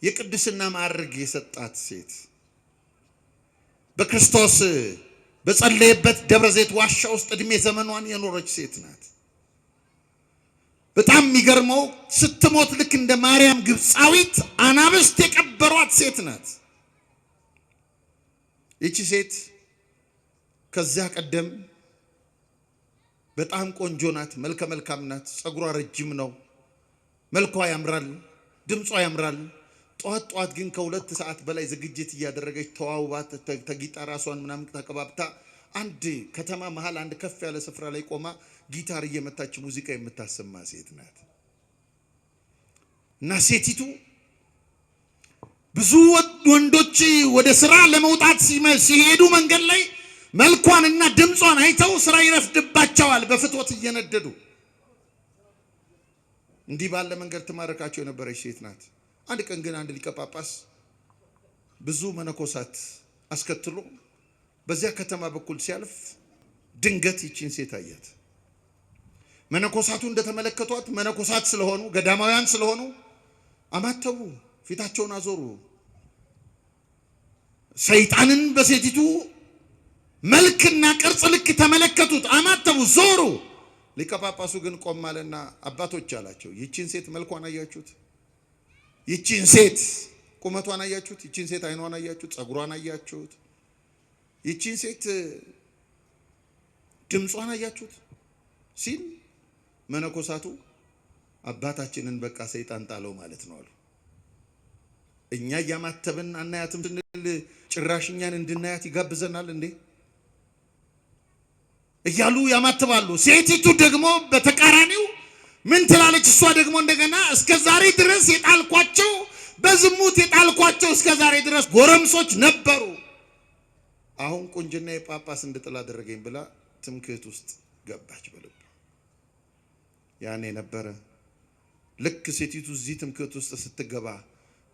የቅድስና ማዕረግ የሰጣት ሴት፣ በክርስቶስ በጸለየበት ደብረ ዘይት ዋሻ ውስጥ እድሜ ዘመኗን የኖረች ሴት ናት። በጣም የሚገርመው ስትሞት ልክ እንደ ማርያም ግብፃዊት አናብስት የቀበሯት ሴት ናት። ይቺ ሴት ከዚያ ቀደም በጣም ቆንጆ ናት፣ መልከ መልካም ናት። ጸጉሯ ረጅም ነው፣ መልኳ ያምራል፣ ድምጿ ያምራል። ጧት ግን ከ2 ሰዓት በላይ ዝግጅት እያደረገች ተዋውባት ተጊጣ ራሷን ምናምን ተቀባብታ አንድ ከተማ መሃል አንድ ከፍ ያለ ስፍራ ላይ ቆማ ጊታር እየመታች ሙዚቃ የምታሰማ ሴት ናት። እና ሴቲቱ ብዙ ወንዶች ወደ ስራ ለመውጣት ሲሄዱ መንገድ ላይ መልኳንና ድምጿን አይተው ስራ ይረፍድባቸዋል በፍትወት እየነደዱ። እንዲህ ባለ መንገድ ተማረካቸው የነበረች ሴት ናት። አንድ ቀን ግን አንድ ሊቀ ጳጳስ ብዙ መነኮሳት አስከትሎ በዚያ ከተማ በኩል ሲያልፍ ድንገት ይቺን ሴት አያት። መነኮሳቱ እንደተመለከቷት መነኮሳት ስለሆኑ ገዳማውያን ስለሆኑ አማተቡ፣ ፊታቸውን አዞሩ። ሰይጣንን በሴቲቱ መልክና ቅርጽ ልክ ተመለከቱት፣ አማተቡ፣ ዞሩ። ሊቀ ጳጳሱ ግን ቆም አለና አባቶች አላቸው፣ ይቺን ሴት መልኳን አያችሁት? ይቺን ሴት ቁመቷን አያችሁት? ይቺን ሴት አይኗን አያችሁት? ጸጉሯን አያችሁት? ይቺን ሴት ድምጿን አያችሁት? ሲል መነኮሳቱ አባታችንን በቃ ሰይጣን ጣለው ማለት ነው አሉ። እኛ ያማተብን አናያትም ስንል ጭራሽ እኛን እንድናያት ይጋብዘናል እንዴ እያሉ ያማትባሉ። ሴቲቱ ደግሞ በተቃራኒው ምን ትላለች? እሷ ደግሞ እንደገና እስከ ዛሬ ድረስ የጣልኳቸው በዝሙት የጣልኳቸው እስከ ዛሬ ድረስ ጎረምሶች ነበሩ፣ አሁን ቁንጅና የጳጳስ እንድጥል አደረገኝ ብላ ትምክህት ውስጥ ገባች በልቡ። ያኔ ነበረ ልክ ሴቲቱ እዚህ ትምክህት ውስጥ ስትገባ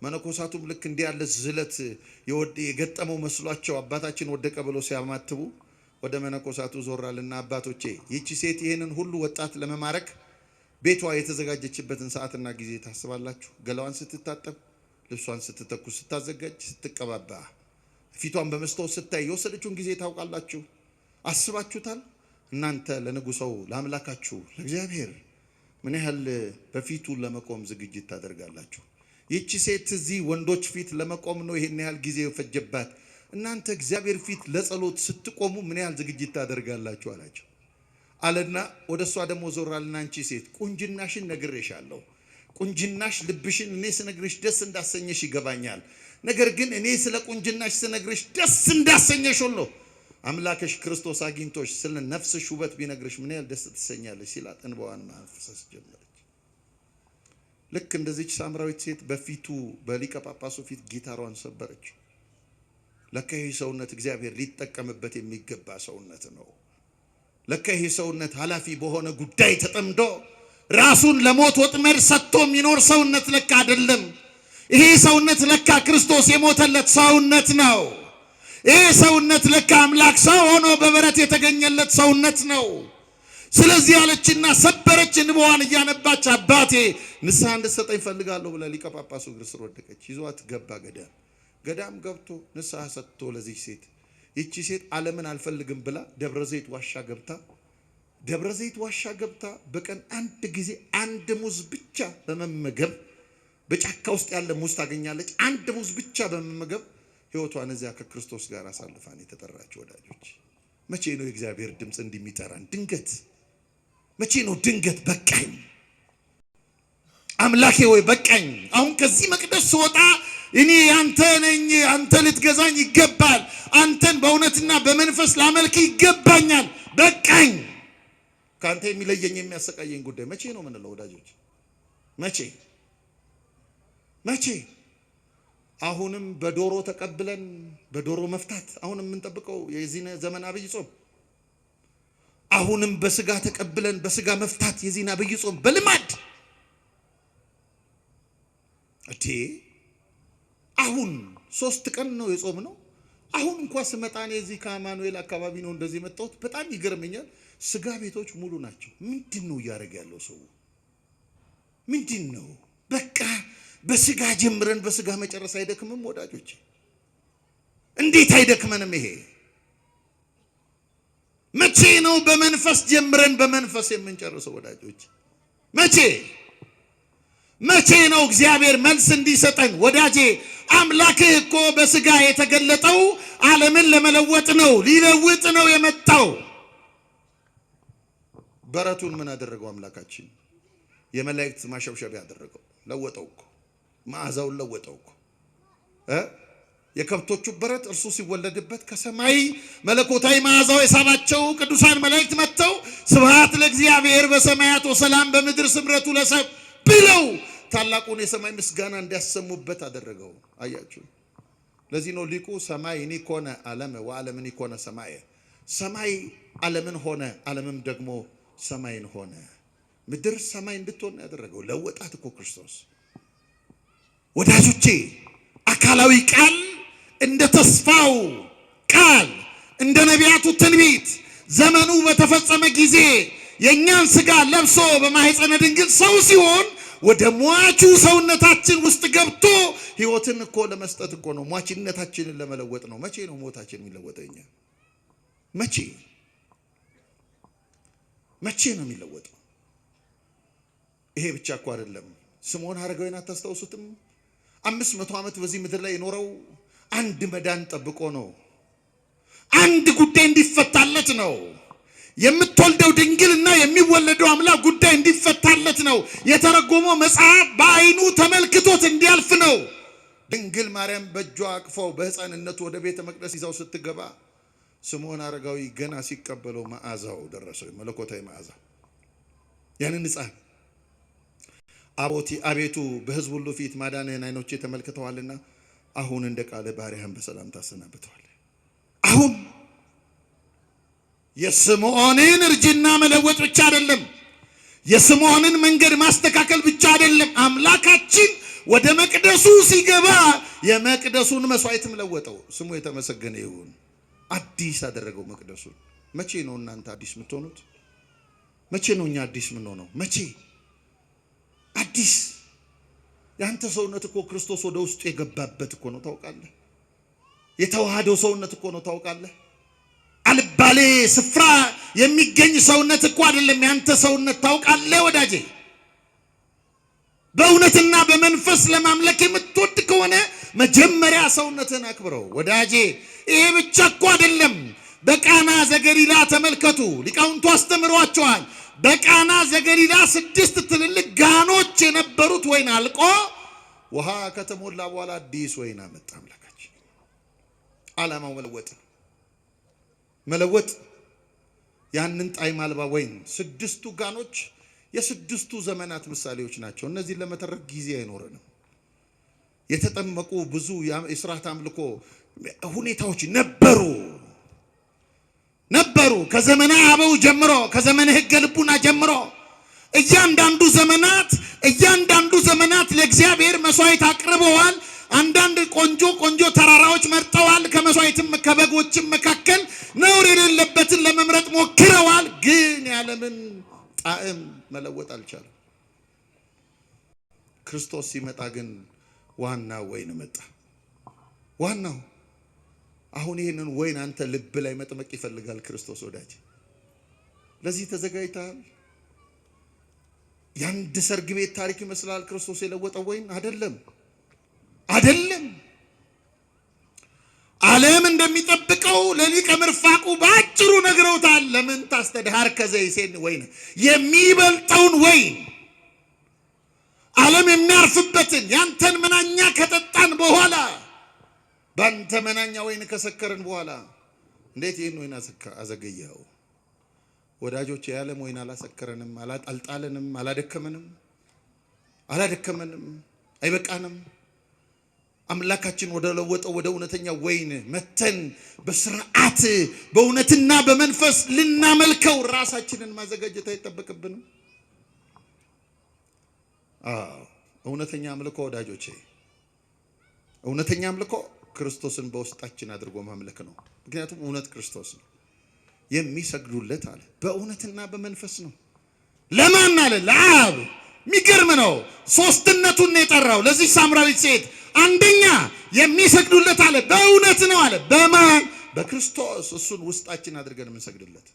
መነኮሳቱም ልክ እንዲህ ያለ ዝለት የገጠመው መስሏቸው አባታችን ወደቀ ብሎ ሲያማትቡ ወደ መነኮሳቱ ዞራልና አባቶቼ ይቺ ሴት ይህንን ሁሉ ወጣት ለመማረክ ቤቷ የተዘጋጀችበትን ሰዓትና ጊዜ ታስባላችሁ? ገላዋን ስትታጠብ፣ ልብሷን ስትተኩስ፣ ስታዘጋጅ፣ ስትቀባባ፣ ፊቷን በመስታወት ስታይ የወሰደችውን ጊዜ ታውቃላችሁ? አስባችሁታል? እናንተ ለንጉሰው ለአምላካችሁ ለእግዚአብሔር ምን ያህል በፊቱ ለመቆም ዝግጅት ታደርጋላችሁ? ይቺ ሴት እዚህ ወንዶች ፊት ለመቆም ነው ይሄን ያህል ጊዜ የፈጀባት። እናንተ እግዚአብሔር ፊት ለጸሎት ስትቆሙ ምን ያህል ዝግጅት ታደርጋላችሁ አላቸው አለና ወደ እሷ ደግሞ ዞራልና አንቺ ሴት ቁንጅናሽን ነግሬሻለሁ። ቁንጅናሽ ልብሽን እኔ ስነግርሽ ደስ እንዳሰኘሽ ይገባኛል። ነገር ግን እኔ ስለ ቁንጅናሽ ስነግርሽ ደስ እንዳሰኘሽ ሁሉ አምላክሽ ክርስቶስ አግኝቶሽ ስለ ነፍስሽ ውበት ቢነግርሽ ምን ያህል ደስ ትሰኛለሽ ሲላት እንባዋን ማፍሰስ ጀመረች። ልክ እንደዚች ሳምራዊት ሴት በፊቱ በሊቀ ጳጳሱ ፊት ጊታሯን ሰበረች። ለካ ይህ ሰውነት እግዚአብሔር ሊጠቀምበት የሚገባ ሰውነት ነው። ለካ ይህ ሰውነት ኃላፊ በሆነ ጉዳይ ተጠምዶ ራሱን ለሞት ወጥመድ ሰጥቶ የሚኖር ሰውነት ለካ አይደለም። ይሄ ሰውነት ለካ ክርስቶስ የሞተለት ሰውነት ነው። ይሄ ሰውነት ለካ አምላክ ሰው ሆኖ በበረት የተገኘለት ሰውነት ነው። ስለዚህ ያለችና ሰበረች፣ እንባዋን እያነባች አባቴ ንስሐ እንድትሰጠኝ እፈልጋለሁ ብላ ሊቀ ጳጳሱ እግር ስር ወደቀች። ይዟት ገባ ገዳም ገብቶ ንስሐ ሰጥቶ ለዚህ ሴት ይቺ ሴት ዓለምን አልፈልግም ብላ ደብረ ዘይት ዋሻ ገብታ በቀን አንድ ጊዜ አንድ ሙዝ ብቻ በመመገብ በጫካ ውስጥ ያለ ሙዝ ታገኛለች። አንድ ሙዝ ብቻ በመመገብ ሕይወቷን እዚያ ከክርስቶስ ጋር አሳልፋን የተጠራች ወዳጆች፣ መቼ ነው የእግዚአብሔር ድምፅ እንደሚጠራን? ድንገት መቼ ነው ድንገት በቃኝ አምላኬ ወይ በቃኝ፣ አሁን ከዚህ መቅደስ ስወጣ እኔ አንተ ነኝ፣ አንተ ልትገዛኝ ይገባል፣ አንተን በእውነትና በመንፈስ ላመልክ ይገባኛል፣ በቃኝ። ከአንተ የሚለየኝ የሚያሰቃየኝ ጉዳይ መቼ ነው ምንለው ወዳጆች? መቼ? አሁንም በዶሮ ተቀብለን በዶሮ መፍታት አሁንም የምንጠብቀው የዚህ ዘመን አብይ ጾም፣ አሁንም በስጋ ተቀብለን በስጋ መፍታት የዚህ አብይ ጾም በልማድ አሁን 3 ቀን ነው የጾም ነው። አሁን እንኳን ስመጣ እኔ እዚህ ከአማኑኤል አካባቢ ነው እንደዚህ መጣሁት። በጣም ይገርመኛል። ስጋ ቤቶች ሙሉ ናቸው። ምንድነው እያደረገ ያለው ሰው? ምንድነው? በቃ በስጋ ጀምረን በስጋ መጨረስ አይደክምም ወዳጆች? እንዴት አይደክመንም? ይሄ መቼ ነው በመንፈስ ጀምረን በመንፈስ የምንጨርሰው ወዳጆች? መቼ ነው እግዚአብሔር መልስ እንዲሰጠን? ወዳጄ አምላክህ እኮ በስጋ የተገለጠው ዓለምን ለመለወጥ ነው፣ ሊለውጥ ነው የመጣው። በረቱን ምን አደረገው አምላካችን? የመላእክት ማሸብሸቢያ አደረገው። ለወጠው እኮ መዓዛውን ለወጠው እኮ። የከብቶቹ በረት እርሱ ሲወለድበት ከሰማይ መለኮታዊ መዓዛው የሳባቸው ቅዱሳን መላእክት መጥተው ስብሐት ለእግዚአብሔር በሰማያት ወሰላም በምድር ስምረቱ ለሰብ ብለው ታላቁን የሰማይ ምስጋና እንዲያሰሙበት አደረገው። አያችሁ፣ ለዚህ ነው ሊቁ ሰማይ ኒኮነ ዓለም ወዓለምን ኒኮነ ሰማይ፣ ሰማይ ዓለምን ሆነ ዓለምም ደግሞ ሰማይን ሆነ። ምድር ሰማይ እንድትሆን ያደረገው ለወጣት እኮ ክርስቶስ። ወዳጆቼ አካላዊ ቃል እንደ ተስፋው ቃል እንደ ነቢያቱ ትንቢት ዘመኑ በተፈጸመ ጊዜ የእኛን ስጋ ለብሶ በማኅፀነ ድንግል ሰው ሲሆን ወደ ሟቹ ሰውነታችን ውስጥ ገብቶ ሕይወትን እኮ ለመስጠት እኮ ነው። ሟችነታችንን ለመለወጥ ነው። መቼ ነው ሞታችን የሚለወጠው? እኛ መቼ ነው የሚለወጠው? ይሄ ብቻ እኮ አይደለም። ስምዖን ሐረጋዊን አታስታውሱትም? 500 ዓመት በዚህ ምድር ላይ የኖረው አንድ መዳን ጠብቆ ነው። አንድ ጉዳይ እንዲፈታለት ነው። የምትወልደው ድንግልና የሚወለደው አምላክ ጉዳይ እንዲፈታለት ነው የተረጎመው መጽሐፍ በአይኑ ተመልክቶት እንዲያልፍ ነው። ድንግል ማርያም በእጇ አቅፈው በሕፃንነቱ ወደ ቤተ መቅደስ ይዛው ስትገባ ስምዖን አረጋዊ ገና ሲቀበለው መዓዛው ደረሰው፣ መለኮታዊ መዓዛ። ያንን ሕፃን አቤቱ በሕዝብ ሁሉ ፊት ማዳንህን ዓይኖቼ ተመልክተዋልና አሁን እንደ ቃል ባሪያህን በሰላም ታሰናብተዋል። አሁን የስምዖንን እርጅና መለወጥ ብቻ አይደለም፣ የስምዖንን መንገድ ማስተካከል ብቻ አይደለም። አምላካችን ወደ መቅደሱ ሲገባ የመቅደሱን መስዋዕትም ለወጠው። ስሙ የተመሰገነ ይሁን። አዲስ አደረገው መቅደሱን። መቼ ነው እናንተ አዲስ የምትሆኑት? መቼ ነው እኛ አዲስ የምንሆነው? መቼ አዲስ? ያንተ ሰውነት እኮ ክርስቶስ ወደ ውስጡ የገባበት እኮ ነው፣ ታውቃለህ? የተዋሃደው ሰውነት እኮ ነው፣ ታውቃለህ? አልባሌ ስፍራ የሚገኝ ሰውነት እኮ አይደለም ያንተ ሰውነት፣ ታውቃለህ ወዳጄ? በእውነትና በመንፈስ ለማምለክ የምትወድ ከሆነ መጀመሪያ ሰውነትን አክብረው ወዳጄ። ይሄ ብቻ እኮ አይደለም። በቃና ዘገሊላ ተመልከቱ፣ ሊቃውንቱ አስተምሯቸዋል። በቃና ዘገሊላ 6 ትልልቅ ጋኖች የነበሩት ወይን አልቆ ውሃ ከተሞላ በኋላ አዲስ ወይን አመጣ አምላካችን። ዓላማው መለወጥ ያንን ጣዕም አልባ ወይን 6ቱ ጋኖች የ6ቱ ዘመናት ምሳሌዎች ናቸው። እነዚህ ለመተረክ ጊዜ አይኖረንም። የተጠመቁ ብዙ የሥርዓተ አምልኮ ሁኔታዎች ነበሩ። ከዘመነ አበው ጀምሮ ከዘመነ ሕገ ልቡና ጀምሮ እያንዳንዱ ዘመናት ለእግዚአብሔር መስዋዕት አቅርበዋል። አንዳንድ ቆንጆ ተራራዎች መርጠዋል። ከመስዋዕትም ከበጎችም መካከል ነውር የሌለበትን ለመምረጥ ሞክረዋል። ግን ያለምን ጣዕም መለወጥ አልቻለም። ክርስቶስ ሲመጣ ግን ዋናው ወይን መጣ። ዋናው አሁን ይህንን ወይን አንተ ልብ ላይ መጥመቅ ይፈልጋል ክርስቶስ ወዳጅ። ለዚህ ተዘጋጅተሃል? የአንድ ሰርግ ቤት ታሪክ ይመስላል ክርስቶስ የለወጠው ወይን አይደለም። ዓለም እንደሚጠብቀው ለሊቀ ምርፋቁ ባጭሩ ነግረውታል። ለምን ታስተድሃር ከዘይሴን ወይን፣ የሚበልጠውን ወይን ዓለም የሚያርፍበትን ያንተን መናኛ ከጠጣን በኋላ ባንተ መናኛ ወይን ከሰከርን በኋላ እንዴት ይህን ወይን አዘገየኸው? ወዳጆች የዓለም ወይን አላሰከረንም፣ አልጣለንም፣ አላደከመንም፣ አይበቃንም። አምላካችን ወደ ለወጠው ወደ እውነተኛ ወይን መተን በስርዓት በእውነትና በመንፈስ ልናመልከው ራሳችንን ማዘጋጀት አይጠበቅብንም። እውነተኛ አምልኮ ወዳጆቼ፣ እውነተኛ አምልኮ ክርስቶስን በውስጣችን አድርጎ ማምለክ ነው። ምክንያቱም እውነት ክርስቶስ ነው። የሚሰግዱለት አለ በእውነትና በመንፈስ ነው። ለማን አለ? ለአብ። የሚገርም ነው። ሶስትነቱን ነው የጠራው ለዚህ ሳምራዊት ሴት። አንደኛ የሚሰግዱለት አለ በእውነት ነው አለ። በማን? በክርስቶስ። እሱን ውስጣችን አድርገን የምንሰግድለት።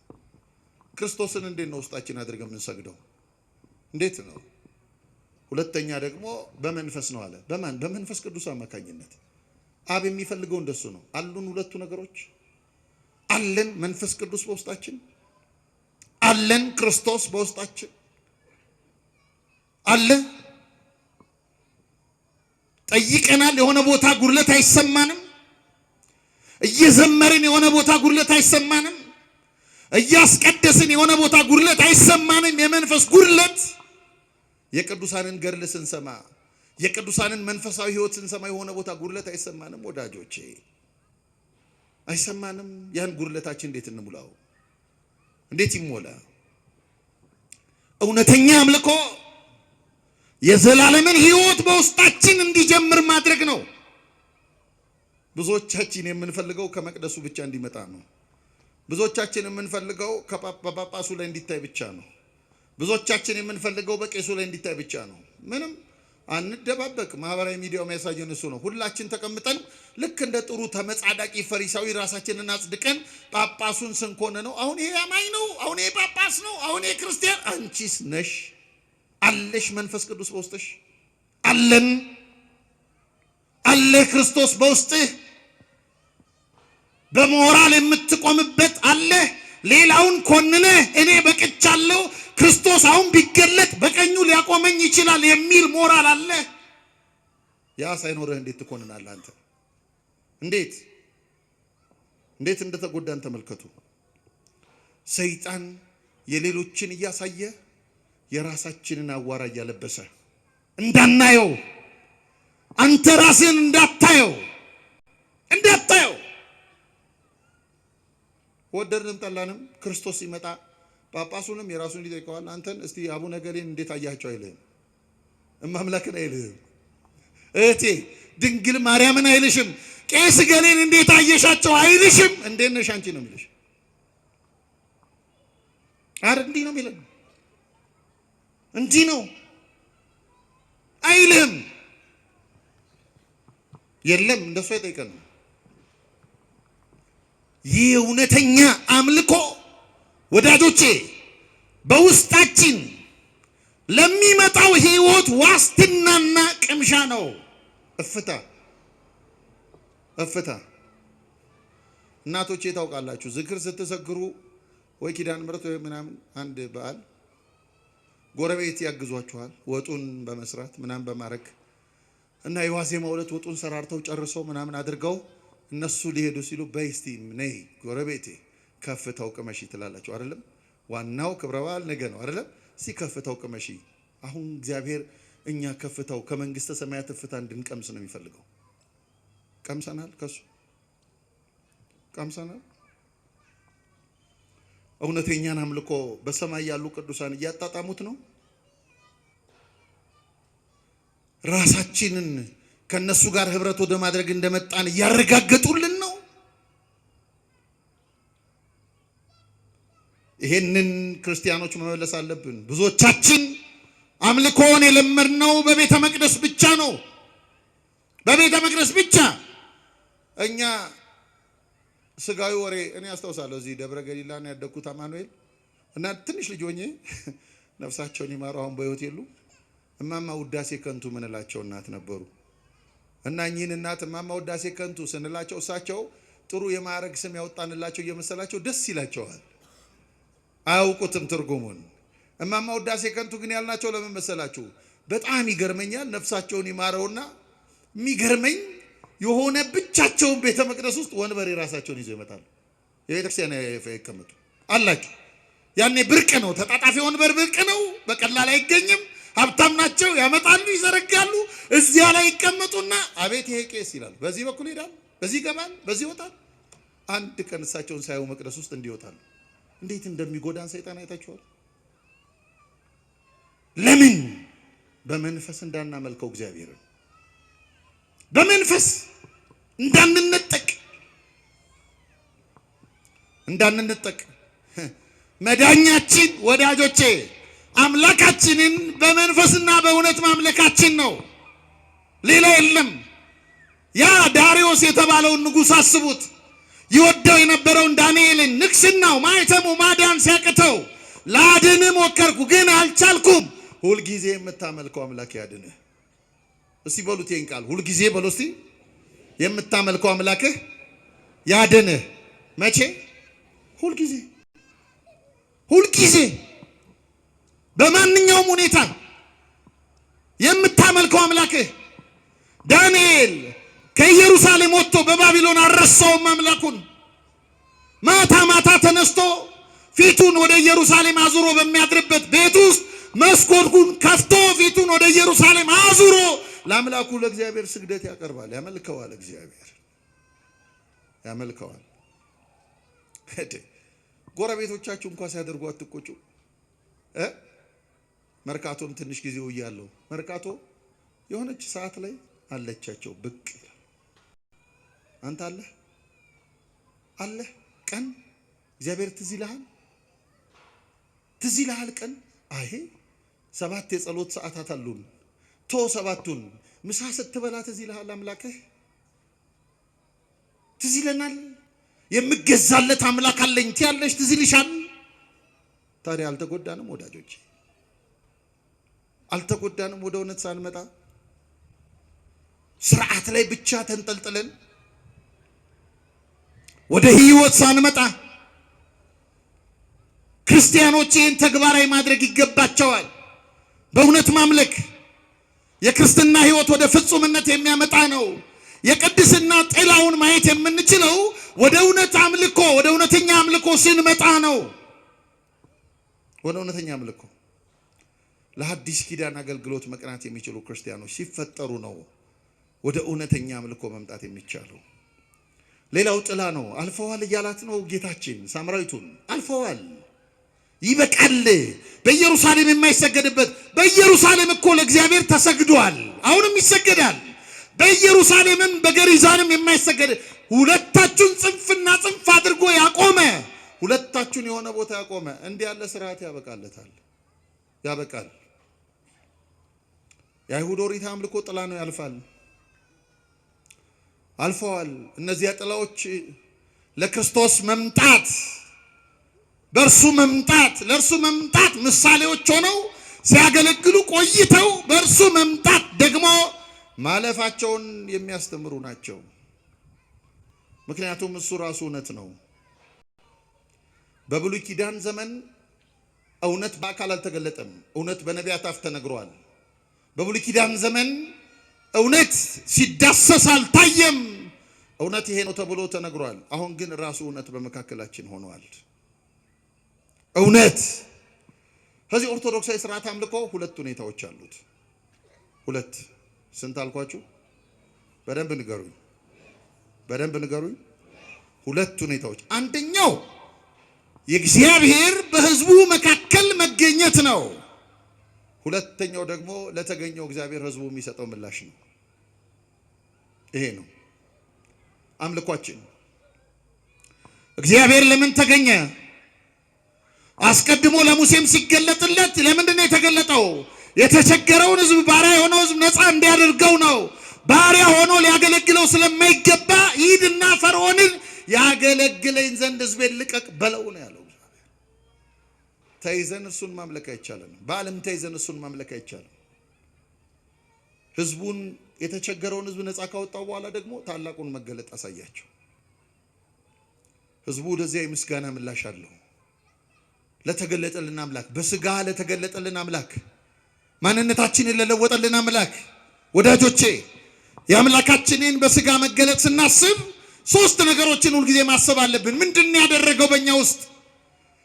ክርስቶስን እንዴት ነው ውስጣችን አድርገን የምንሰግደው? እንዴት ነው? ሁለተኛ ደግሞ በመንፈስ ነው አለ። በማን? በመንፈስ ቅዱስ አማካኝነት። አብ የሚፈልገው እንደሱ ነው። አሉን ሁለቱ ነገሮች አለን። መንፈስ ቅዱስ በውስጣችን አለን። ክርስቶስ በውስጣችን አለ። ጠይቀናል፣ የሆነ ቦታ ጉድለት አይሰማንም። እየዘመርን የሆነ ቦታ ጉድለት አይሰማንም። እያስቀደስን የሆነ ቦታ ጉድለት አይሰማንም። የመንፈስ ጉድለት የቅዱሳንን ገድል ስንሰማ የቅዱሳንን መንፈሳዊ ሕይወት ስንሰማ የሆነ ቦታ ጉድለት አይሰማንም ወዳጆቼ፣ አይሰማንም። ያን ጉድለታችን እንዴት እንሙላው? እንዴት ይሞላ? እውነተኛ አምልኮ የዘላለምን ሕይወት በውስጣችን እንዲጀምር ማድረግ ነው። ብዙዎቻችን የምንፈልገው ከመቅደሱ ብቻ እንዲመጣ ነው። ብዙዎቻችን የምንፈልገው ከጳጳሱ ላይ እንዲታይ ብቻ ነው። ብዙዎቻችን የምንፈልገው በቄሱ ላይ እንዲታይ ብቻ ነው። ምንም አንደባበቅ። ማህበራዊ ሚዲያው የሚያሳየን እሱ ነው። ሁላችን ተቀምጠን ልክ እንደ ጥሩ ተመጻዳቂ ፈሪሳዊ ራሳችንን አጽድቀን ጳጳሱን ስንኮነ ነው። አሁን ይሄ አማኝ ነው፣ አሁን ይሄ ጳጳስ ነው፣ አሁን ይሄ ክርስቲያን። አንቺስ ነሽ አለሽ? መንፈስ ቅዱስ በውስጥሽ አለን አለ። ክርስቶስ በውስጥህ በሞራል የምትቆምበት አለ። ሌላውን ኮንነ እኔ በቅቻለሁ ክርስቶስ አሁን ቢገለጥ በቀኙ ሊያቆመኝ ይችላል የሚል ሞራል አለ። ያ ሳይኖርህ እንዴት ትኮንናለህ አንተ? እንዴት እንደተጎዳን ተመልከቱ። ሰይጣን የሌሎችን እያሳየ የራሳችንን አዋራ እያለበሰ እንዳናየው፣ አንተ ራስን እንዳታየው ወደድንም ጠላንም ክርስቶስ ሲመጣ ጳጳሱንም የራሱን ሊጠይቀዋል። አንተን እስቲ አቡነ ገሌን እንዴት አያቸው አይልህም። እማምላክን አይልህም። እህቴ ድንግል ማርያምን አይልሽም። ቄስ ገሌን እንዴት አየሻቸው አይልሽም። እንዴት ነሽ አንቺ ነው የሚልሽ። አረ እንዲህ ነው የሚለን፣ እንዲህ ነው አይልህም። የለም እንደሱ አይጠይቀንም። ይህ እውነተኛ አምልኮ ወዳጆቼ በውስጣችን ለሚመጣው ህይወት ዋስትናና ቅምሻ ነው። እፍታ እናቶቼ ታውቃላችሁ፣ ዝክር ስትሰግሩ ወይ ኪዳነ ምሕረት ወይ ምናምን አንድ በዓል ጎረቤት ያግዟችኋል ወጡን በመስራት ምናምን በማድረግ እና የዋዜማው ዕለት ወጡን ሰራርተው ጨርሰው ምናምን አድርገው እነሱ ሊሄዱ ሲሉ በይ እስቲ ነይ ጎረቤቴ ከፍታው ቅመሺ ትላላችሁ አይደለም? ዋናው ክብረ በዓል ነገ ነው አይደለም? እስቲ ከፍታው ቅመሺ። አሁን እግዚአብሔር እኛ ከፍታው ከመንግስተ ሰማያት እፍታ እንድንቀምስ ነው የሚፈልገው። ቀምሰናል፣ ከሱ ቀምሰናል። እውነተኛን አምልኮ በሰማይ ያሉ ቅዱሳን እያጣጣሙት ነው። ራሳችንን ከነሱ ጋር ህብረት ወደ ማድረግ እንደመጣን እያረጋገጡልን ነው። ይሄንን ክርስቲያኖች መመለስ አለብን። ብዙዎቻችን አምልኮን የለመድነው በቤተ መቅደስ ብቻ ነው። በቤተ መቅደስ ብቻ እኛ ስጋዊ ወሬ እኔ አስታውሳለሁ። እዚህ ደብረ ገሊላ ነው ያደግኩት አማኑኤል እና ትንሽ ልጅ ሆኜ ነፍሳቸውን ይማሩ አሁን በሕይወት የሉ እማማ ውዳሴ ከንቱ ምንላቸው እናት ነበሩ። እና እኚህን እናት እማማ ውዳሴ ከንቱ ስንላቸው እሳቸው ጥሩ የማዕረግ ስም ያወጣንላቸው እየመሰላቸው ደስ ይላቸዋል። አያውቁትም ትርጉሙን። እማማ ውዳሴ ከንቱ ግን ያልናቸው ለምን መሰላችሁ? በጣም ይገርመኛል። ነፍሳቸውን ይማረውና የሚገርመኝ የሆነ ብቻቸውን ቤተ መቅደስ ውስጥ ወንበር የራሳቸውን ይዘው ይመጣሉ። የቤተክርስቲያን ይቀመጡ አላቸው። ያኔ ብርቅ ነው፣ ተጣጣፊ ወንበር ብርቅ ነው፣ በቀላል አይገኝም። ሀብታም ናቸው፣ ያመጣሉ፣ ይዘረጋሉ። እዚያ ላይ ይቀመጡና አቤት ይሄ ቄስ ይላሉ። በዚህ በኩል ሄዳል፣ በዚህ ይገባል፣ በዚህ ይወጣል። አንድ ቀን እሳቸውን ሳይው መቅደስ ውስጥ እንዲወጣሉ እንዴት እንደሚጎዳን ሰይጣን አይታችኋል። ለምን? በመንፈስ እንዳናመልከው እግዚአብሔርን በመንፈስ እንዳንነጠቅ መዳኛችን ወዳጆቼ አምላካችንን በመንፈስና በእውነት ማምለካችን ነው። ሌላ የለም። ያ ዳሪዮስ የተባለውን ንጉሥ አስቡት። ይወደው የነበረውን ዳንኤልን ንግስናው ማይተሙ ማዳን ሲያቅተው ላድን ሞከርኩ ግን አልቻልኩም። ሁልጊዜ የምታመልከው አምላክ ያድንህ። እስቲ በሉት ይሄን ቃል ሁልጊዜ በሉ እስቲ። የምታመልከው አምላክህ ያድንህ። መቼ? ሁልጊዜ በማንኛውም ሁኔታ የምታመልከው አምላክህ። ዳንኤል ከኢየሩሳሌም ወጥቶ በባቢሎን አልረሳውም አምላኩን። ማታ ማታ ተነስቶ ፊቱን ወደ ኢየሩሳሌም አዙሮ በሚያድርበት ቤት ውስጥ መስኮቱን ከፍቶ ፊቱን ወደ ኢየሩሳሌም አዙሮ ለአምላኩ ለእግዚአብሔር ስግደት ያቀርባል፣ ያመልከዋል። እግዚአብሔር ያመልከዋል። ጎረቤቶቻችሁ እንኳን ሲያደርጉ አትቆጩ። መርካቶም ትንሽ ጊዜ ውያለሁ። መርካቶ የሆነች ሰዓት ላይ አለቻቸው ብቅ ይላል። አንተ አለህ ቀን እግዚአብሔር ትዝ ይልሃል ቀን። አይ 7 የጸሎት ሰዓታት አሉን። 7ቱን ምሳ ስትበላ ትዝ ይልሃል አምላክህ። ትዝ ይለናል። የምገዛለት አምላክ አለኝ ትያለሽ፣ ትዝ ይልሻል። ታዲያ አልተጎዳንም ወዳጆች? አልተጎዳንም? ወደ እውነት ሳንመጣ ስርዓት ላይ ብቻ ተንጠልጥለን ወደ ህይወት ሳንመጣ ክርስቲያኖች ይህን ተግባራዊ ማድረግ ይገባቸዋል። በእውነት ማምለክ የክርስትና ሕይወት ወደ ፍጹምነት የሚያመጣ ነው። የቅድስና ጥላውን ማየት የምንችለው ወደ እውነት አምልኮ፣ ወደ እውነተኛ አምልኮ ስንመጣ ነው። ወደ እውነተኛ አምልኮ ለሐዲስ ኪዳን አገልግሎት መቅናት የሚችሉ ክርስቲያኖች ሲፈጠሩ ነው ወደ እውነተኛ አምልኮ መምጣት የሚቻለው። ሌላው ጥላ ነው። አልፈዋል እያላት ነው ጌታችን ሳምራዊቱን። አልፈዋል፣ ይበቃል። በኢየሩሳሌም የማይሰገድበት፣ በኢየሩሳሌም እኮ ለእግዚአብሔር ተሰግዷል፣ አሁንም ይሰገዳል። በኢየሩሳሌምም በገሪዛንም የማይሰገድ ሁለታችሁን ጽንፍና ጽንፍ አድርጎ ያቆመ፣ ሁለታችሁን የሆነ ቦታ ያቆመ እንዲህ ያለ ስርዓት ያበቃለታል፣ ያበቃል። የአይሁድ ኦሪት አምልኮ ጥላ ነው፣ ያልፋል። አልፈዋል። እነዚያ ጥላዎች ለክርስቶስ መምጣት፣ በእርሱ መምጣት፣ ለእርሱ መምጣት ምሳሌዎች ሆነው ሲያገለግሉ ቆይተው በእርሱ መምጣት ደግሞ ማለፋቸውን የሚያስተምሩ ናቸው። ምክንያቱም እሱ ራሱ እውነት ነው። በብሉይ ኪዳን ዘመን እውነት በአካል አልተገለጠም። እውነት በነቢያት አፍ ተነግሯል። በብሉይ ኪዳን ዘመን እውነት ሲዳሰስ አልታየም። እውነት ይሄ ነው ተብሎ ተነግሯል። አሁን ግን ራሱ እውነት በመካከላችን ሆኗል። እውነት ከዚህ ኦርቶዶክሳዊ ስርዓት አምልኮ ሁለት ሁኔታዎች አሉት። ሁለት ስንት አልኳችሁ? በደንብ ንገሩኝ፣ በደንብ ንገሩኝ። ሁለት ሁኔታዎች። አንደኛው የእግዚአብሔር በሕዝቡ መካከል መገኘት ነው። ሁለተኛው ደግሞ ለተገኘው እግዚአብሔር ሕዝቡ የሚሰጠው ምላሽ ነው። ይሄ ነው አምልኳችን። እግዚአብሔር ለምን ተገኘ? አስቀድሞ ለሙሴም ሲገለጥለት ለምንድን ነው የተገለጠው? የተቸገረውን ሕዝብ፣ ባሪያ የሆነው ሕዝብ ነፃ እንዲያደርገው ነው። ባሪያ ሆኖ ሊያገለግለው ስለማይገባ ሂድና ፈርዖንን ያገለግለኝ ዘንድ ሕዝቤን ልቀቅ በለው ነው ያለው። ተይዘን እሱን ማምለክ አይቻልም። በዓለም ተይዘን እሱን ማምለክ አይቻልም። ሕዝቡን የተቸገረውን ሕዝብ ነፃ ካወጣው በኋላ ደግሞ ታላቁን መገለጥ አሳያቸው። ሕዝቡ ወደዚያ የምስጋና ምላሽ አለው። ለተገለጠልን አምላክ፣ በስጋ ለተገለጠልን አምላክ፣ ማንነታችንን ለለወጠልን አምላክ ወዳጆቼ፣ የአምላካችንን በስጋ መገለጥ ስናስብ ሶስት ነገሮችን ሁልጊዜ ማሰብ አለብን። ምንድን ነው ያደረገው በእኛ ውስጥ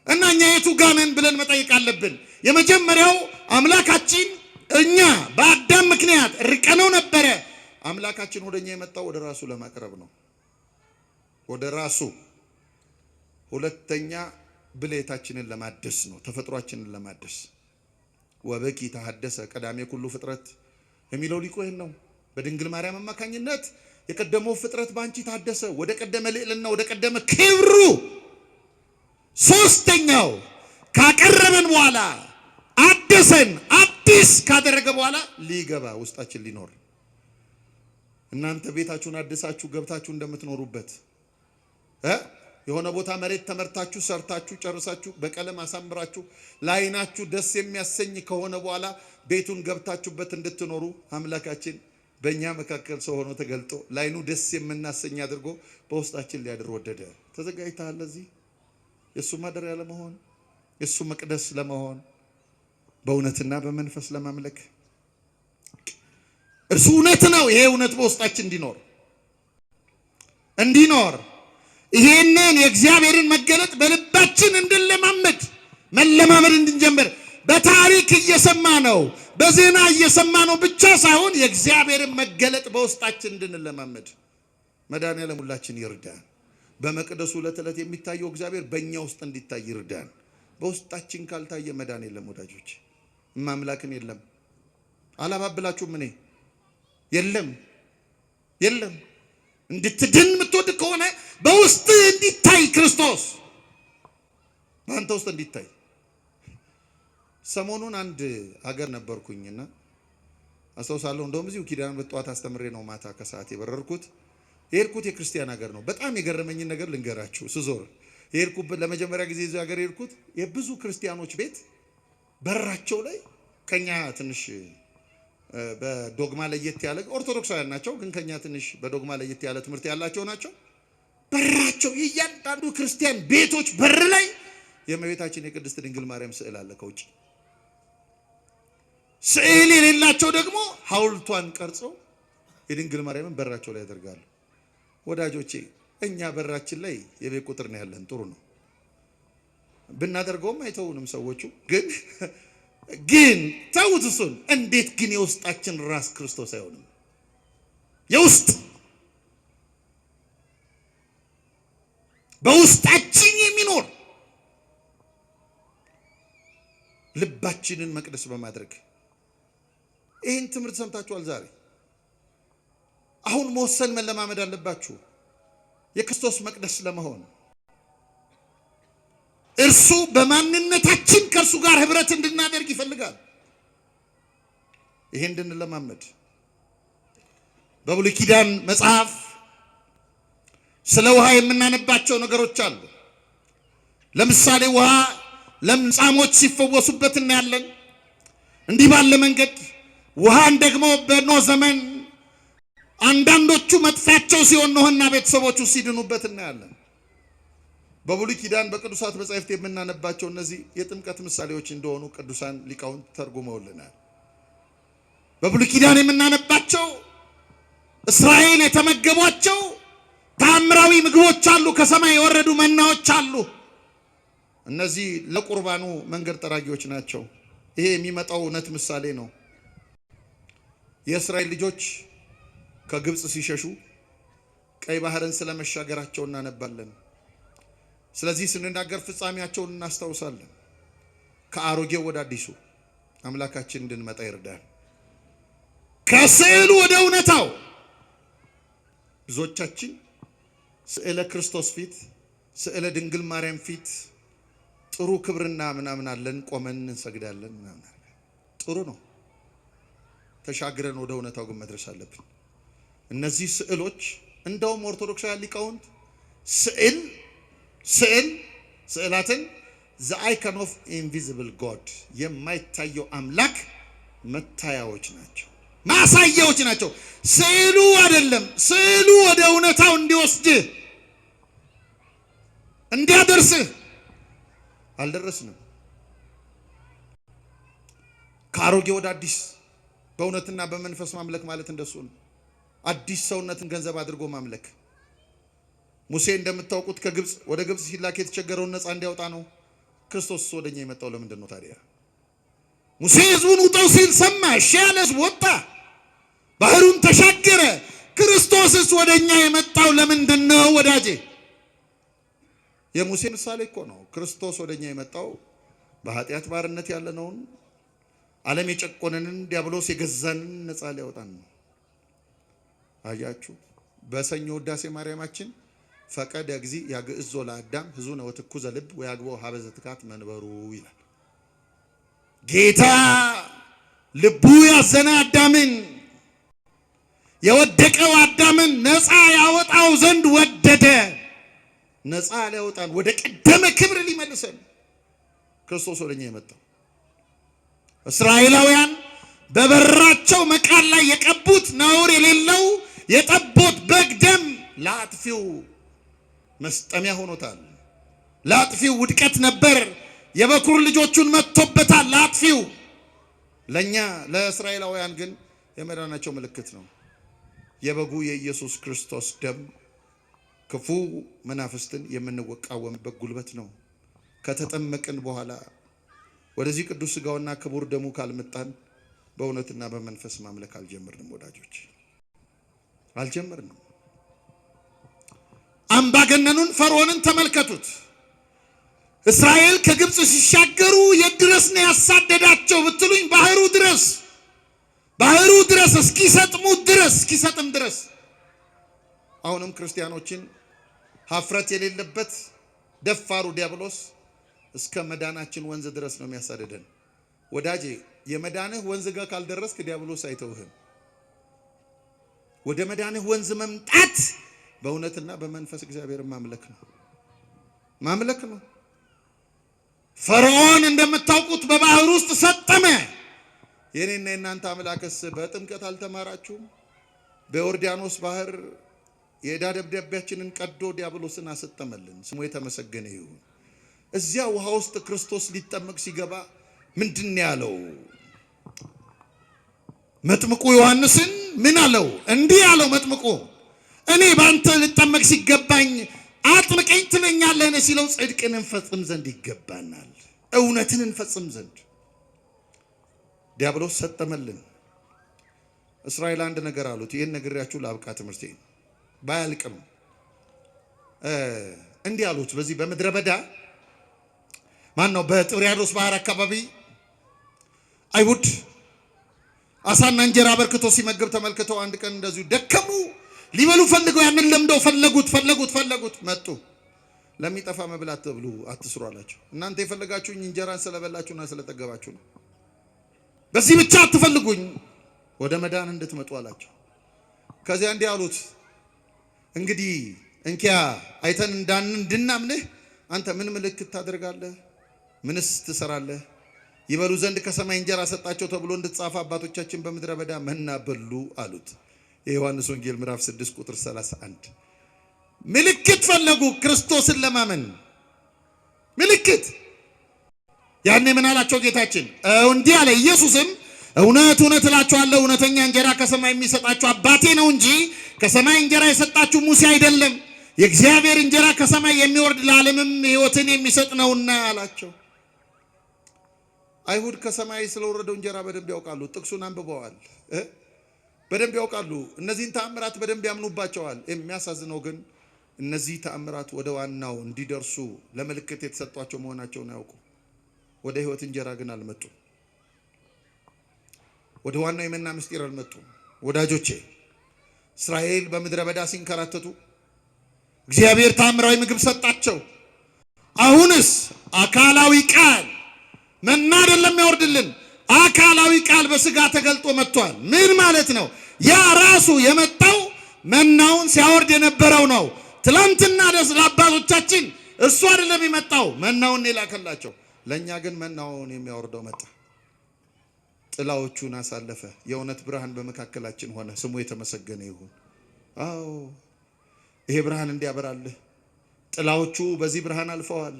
እና እኛ የቱ ጋር ነን ብለን መጠየቅ አለብን። የመጀመሪያው አምላካችን እኛ በአዳም ምክንያት ርቀነው ነበረ። አምላካችን ወደኛ የመጣው ወደ ራሱ ለማቅረብ ነው፣ ወደ ራሱ። ሁለተኛ ብሌታችንን ለማደስ ነው፣ ተፈጥሯችንን ለማደስ። ወበኪ ተሐደሰ ቀዳሜ ኩሉ ፍጥረት የሚለው ሊቁ ይህን ነው። በድንግል ማርያም አማካኝነት የቀደመው ፍጥረት ባንቺ ታደሰ፣ ወደ ቀደመ ልዕልና፣ ወደ ቀደመ ክብሩ። ሶስተኛው ካቀረበን በኋላ አደሰን፣ አዲስ ካደረገ በኋላ ሊገባ ውስጣችን ሊኖር። እናንተ ቤታችሁን አድሳችሁ ገብታችሁ እንደምትኖሩበት የሆነ ቦታ መሬት ተመርታችሁ ሰርታችሁ ጨርሳችሁ በቀለም አሳምራችሁ ለዓይናችሁ ደስ የሚያሰኝ ከሆነ በኋላ ቤቱን ገብታችሁበት እንድትኖሩ አምላካችን በእኛ መካከል ሰው ሆኖ ተገልጦ ለዓይኑ ደስ የምናሰኝ አድርጎ በውስጣችን ሊያድር ወደደ። ተዘጋጅተሃል ለዚህ? የእሱ ማደሪያ ለመሆን፣ የእሱ መቅደስ ለመሆን፣ በእውነትና በመንፈስ ለማምለክ። እርሱ እውነት ነው። ይሄ እውነት በውስጣችን እንዲኖር ይሄንን የእግዚአብሔርን መገለጥ በልባችን እንድንለማመድ መለማመድ እንድንጀምር በታሪክ እየሰማ ነው፣ በዜና እየሰማ ነው ብቻ ሳይሆን የእግዚአብሔርን መገለጥ በውስጣችን እንድንለማመድ መድኃኔዓለም ሁላችን ይርዳን። በመቅደሱ ዕለት ዕለት የሚታየው እግዚአብሔር በእኛ ውስጥ እንዲታይ ይርዳን። በውስጣችን ካልታየ መድኃኔዓለም ወዳጆች ማምላክን የለም። አላባብላችሁም? እኔ የለም። እንድትድን የምትወድ ከሆነ በውስጥ እንዲታይ ክርስቶስ በአንተ ውስጥ እንዲታይ። ሰሞኑን አንድ ሀገር ነበርኩኝና አስታውሳለሁ። እንደውም እዚሁ ኪዳን በጠዋት አስተምሬ ነው ማታ ከሰዓት የበረርኩት። የሄድኩት የክርስቲያን ሀገር ነው። በጣም የገረመኝን ነገር ልንገራችሁ። ስዞር የሄድኩበት ለመጀመሪያ ጊዜ እዚህ ሀገር የሄድኩት የብዙ ክርስቲያኖች ቤት በራቸው ላይ ከኛ ትንሽ በዶግማ ለየት ያለ ኦርቶዶክሳውያን ናቸው፣ ግን ከኛ ትንሽ በዶግማ ለየት ያለ ትምህርት ያላቸው ናቸው። በራቸው የእያንዳንዱ ክርስቲያን ቤቶች በር ላይ የእመቤታችን የቅድስት ድንግል ማርያም ስዕል አለ ከውጭ። ስዕል የሌላቸው ደግሞ ሐውልቷን ቀርጸው የድንግል ማርያምን በራቸው ላይ ያደርጋሉ። ወዳጆቼ እኛ በራችን ላይ የቤት ቁጥር ነው ያለን፣ ጥሩ ነው ብናደርገውም አይተውንም ሰዎቹ። ግን ተውት እሱን። እንዴት ግን የውስጣችን ራስ ክርስቶስ አይሆንም? የውስጥ በውስጣችን የሚኖር ልባችንን መቅደስ በማድረግ ይህን ትምህርት ሰምታችኋል ዛሬ። አሁን መወሰን መለማመድ አለባችሁ የክርስቶስ መቅደስ ለመሆን። እርሱ በማንነታችን ከእርሱ ጋር ህብረት እንድናደርግ ይፈልጋል። ይሄን እንድንለማመድ በብሉይ ኪዳን መጽሐፍ ስለ ውሃ የምናነባቸው ነገሮች አሉ። ለምሳሌ ውሃ ለምጻሞች ሲፈወሱበት እናያለን። እንዲህ ባለ መንገድ ውሃን ደግሞ በኖህ ዘመን አንዳንዶቹ መጥፋቸው ሲሆን ኖህና ቤተሰቦቹ ሲድኑበት እናያለን። በብሉይ ኪዳን በቅዱሳት መጻሕፍት የምናነባቸው እነዚህ የጥምቀት ምሳሌዎች እንደሆኑ ቅዱሳን ሊቃውንት ተርጉመውልናል። በብሉይ ኪዳን የምናነባቸው እስራኤል የተመገቧቸው ተአምራዊ ምግቦች አሉ፣ ከሰማይ የወረዱ መናዎች አሉ። እነዚህ ለቁርባኑ መንገድ ጠራጊዎች ናቸው። ይሄ የሚመጣው እውነት ምሳሌ ነው። የእስራኤል ልጆች ከግብፅ ሲሸሹ ቀይ ባህርን ስለመሻገራቸው እናነባለን። ስለዚህ ስንናገር ፍጻሜያቸውን እናስታውሳለን። ከአሮጌው ወደ አዲሱ አምላካችን እንድንመጣ ይርዳል። ከስዕሉ ወደ እውነታው ብዙዎቻችን ስዕለ ክርስቶስ ፊት፣ ስዕለ ድንግል ማርያም ፊት ጥሩ ክብርና ምናምን አለን፣ ቆመን እንሰግዳለን ምናምን። ጥሩ ነው። ተሻግረን ወደ እውነታው ግን መድረስ አለብን። እነዚህ ስዕሎች እንደውም ኦርቶዶክሳውያን ሊቃውንት ስዕላትን the icon of invisible God የማይታየው አምላክ መታያዎች ናቸው፣ ማሳያዎች ናቸው። ስዕሉ አይደለም። ስዕሉ ወደ እውነታው እንዲወስድህ እንዲያደርስህ አልደረስንም። ከአሮጌ ወደ አዲስ በእውነትና በመንፈስ ማምለክ ማለት እንደሱ ነው። አዲስ ሰውነትን ገንዘብ አድርጎ ማምለክ። ሙሴ እንደምታውቁት ከግብፅ ወደ ግብፅ ሲላክ የተቸገረውን ነፃ እንዲያወጣ ነው። ክርስቶስ ወደኛ የመጣው ለምንድን ነው ታዲያ? ሙሴ ሕዝቡን ውጣው ሲል ሰማ፣ እሺ ያለ ሕዝብ ወጣ፣ ባህሩን ተሻገረ። ክርስቶስስ ወደኛ የመጣው ለምንድን ነው ወዳጄ? የሙሴ ምሳሌ እኮ ነው። ክርስቶስ ወደኛ የመጣው በኃጢአት ባርነት ያለነውን ዓለም የጨቆነንን ዲያብሎስ የገዛንን ነፃ ሊያወጣን ነው። አያችሁ፣ በሰኞ ውዳሴ ማርያማችን ፈቀደ እግዚእ ያግዕዞ ለአዳም ሕዙነ ወትኩዘ ልብ ወያግቦ ሀበ ዘትካት መንበሩ ይላል። ጌታ ልቡ ያዘነ አዳምን፣ የወደቀው አዳምን ነፃ ያወጣው ዘንድ ወደደ። ነፃ ሊያወጣን ወደ ቀደመ ክብር ሊመልሰን ክርስቶስ ወደኛ የመጣው። እስራኤላውያን በበራቸው መቃን ላይ የቀቡት ነውር የሌለው የጠቦት በግ ደም ለአጥፊው መስጠሚያ ሆኖታል። ለአጥፊው ውድቀት ነበር። የበኩር ልጆቹን መጥቶበታል ለአጥፊው። ለኛ ለእስራኤላውያን ግን የመዳናቸው ምልክት ነው። የበጉ የኢየሱስ ክርስቶስ ደም ክፉ መናፍስትን የምንቃወምበት ጉልበት ነው። ከተጠመቅን በኋላ ወደዚህ ቅዱስ ሥጋውና ክቡር ደሙ ካልመጣን በእውነትና በመንፈስ ማምለክ አልጀመርንም ወዳጆች፣ አልጀመርንም። አምባገነኑን ፈርዖንን ተመልከቱት። እስራኤል ከግብፅ ሲሻገሩ የት ድረስ ነው ያሳደዳቸው ብትሉኝ፣ ባህሩ ድረስ እስኪሰጥም ድረስ። አሁንም ክርስቲያኖችን ሀፍረት የሌለበት ደፋሩ ዲያብሎስ እስከ መዳናችን ወንዝ ድረስ ነው የሚያሳደደን። ወዳጄ የመዳንህ ወንዝ ጋር ካልደረስክ ዲያብሎስ አይተውህም። ወደ መዳንህ ወንዝ መምጣት በእውነትና በመንፈስ እግዚአብሔር ማምለክ ነው። ፈርዖን እንደምታውቁት በባህር ውስጥ ሰጠመ። የኔና የናንተ አምላክስ በጥምቀት አልተማራችሁም? በዮርዳኖስ ባህር የዕዳ ደብዳቤያችንን ቀዶ ዲያብሎስን አሰጠመልን። ስሙ የተመሰገነ ይሁን። እዚያ ውሃ ውስጥ ክርስቶስ ሊጠመቅ ሲገባ ምንድን ያለው? መጥምቁ ዮሐንስን ምን አለው? እንዲህ አለው መጥምቁ፣ እኔ ባንተ ልጠመቅ ሲገባኝ አጥምቀኝ ትለኛለህ ሲለው፣ ጽድቅን እንፈጽም ዘንድ ይገባናል፣ እውነትን እንፈጽም ዘንድ። ዲያብሎስ ሰጠመልን። እስራኤል አንድ ነገር አሉት። ይህን ነግሬያችሁ ላብቃ ትምህርቴ ባያልቅም። እንዲህ አሉት። በዚህ በምድረ በዳ ማን ነው በጥብርያዶስ ባህር አካባቢ አይሁድ አሳና እንጀራ አበርክቶ ሲመገብ ተመልክተው አንድ ቀን እንደዚሁ ደከሙ። ሊበሉ ፈልገው ያንን ለምደው ፈለጉት መጡ። ለሚጠፋ መብላት ተብሉ አትስሩ አላቸው። እናንተ የፈለጋችሁኝ እንጀራን ስለበላችሁና ስለጠገባችሁ ነው። በዚህ ብቻ አትፈልጉኝ፣ ወደ መዳን እንድትመጡ አላቸው። ከዚያ እንዲህ አሉት፣ እንግዲህ እንኪያ አይተን እንድናምንህ አንተ ምን ምልክት ታደርጋለህ? ምንስ ትሰራለህ? ይበሉ ዘንድ ከሰማይ እንጀራ ሰጣቸው ተብሎ እንደተጻፈ አባቶቻችን በምድረ በዳ መና በሉ አሉት። የዮሐንስ ወንጌል ምዕራፍ 6 ቁጥር 31። ምልክት ፈለጉ ክርስቶስን ለማመን ምልክት። ያኔ ምን አላቸው ጌታችን? እንዲህ አለ ኢየሱስም፣ እውነት እውነት እላችኋለሁ እውነተኛ እንጀራ ከሰማይ የሚሰጣችሁ አባቴ ነው እንጂ ከሰማይ እንጀራ የሰጣችሁ ሙሴ አይደለም። የእግዚአብሔር እንጀራ ከሰማይ የሚወርድ ለዓለምም ሕይወትን የሚሰጥ ነውና አላቸው። አይሁድ ከሰማይ ስለወረደው እንጀራ በደንብ ያውቃሉ። ጥቅሱን አንብበዋል፣ በደንብ ያውቃሉ። እነዚህን ተአምራት በደንብ ያምኑባቸዋል። የሚያሳዝነው ግን እነዚህ ተአምራት ወደ ዋናው እንዲደርሱ ለምልክት የተሰጧቸው መሆናቸውን ያውቁ። ወደ ሕይወት እንጀራ ግን አልመጡም። ወደ ዋናው የመና ምስጢር አልመጡም። ወዳጆቼ እስራኤል በምድረ በዳ ሲንከራተቱ እግዚአብሔር ተአምራዊ ምግብ ሰጣቸው። አሁንስ አካላዊ ቃል መና አይደለም ያወርድልን፣ አካላዊ ቃል በስጋ ተገልጦ መጥቷል። ምን ማለት ነው? ያ ራሱ የመጣው መናውን ሲያወርድ የነበረው ነው። ትላንትና ደስ ለአባቶቻችን እሱ አይደለም የመጣው፣ መናውን የላከላቸው። ለእኛ ግን መናውን የሚያወርደው መጣ። ጥላዎቹን አሳለፈ። የእውነት ብርሃን በመካከላችን ሆነ። ስሙ የተመሰገነ ይሁን። አዎ ይሄ ብርሃን እንዲያበራልህ ጥላዎቹ በዚህ ብርሃን አልፈዋል።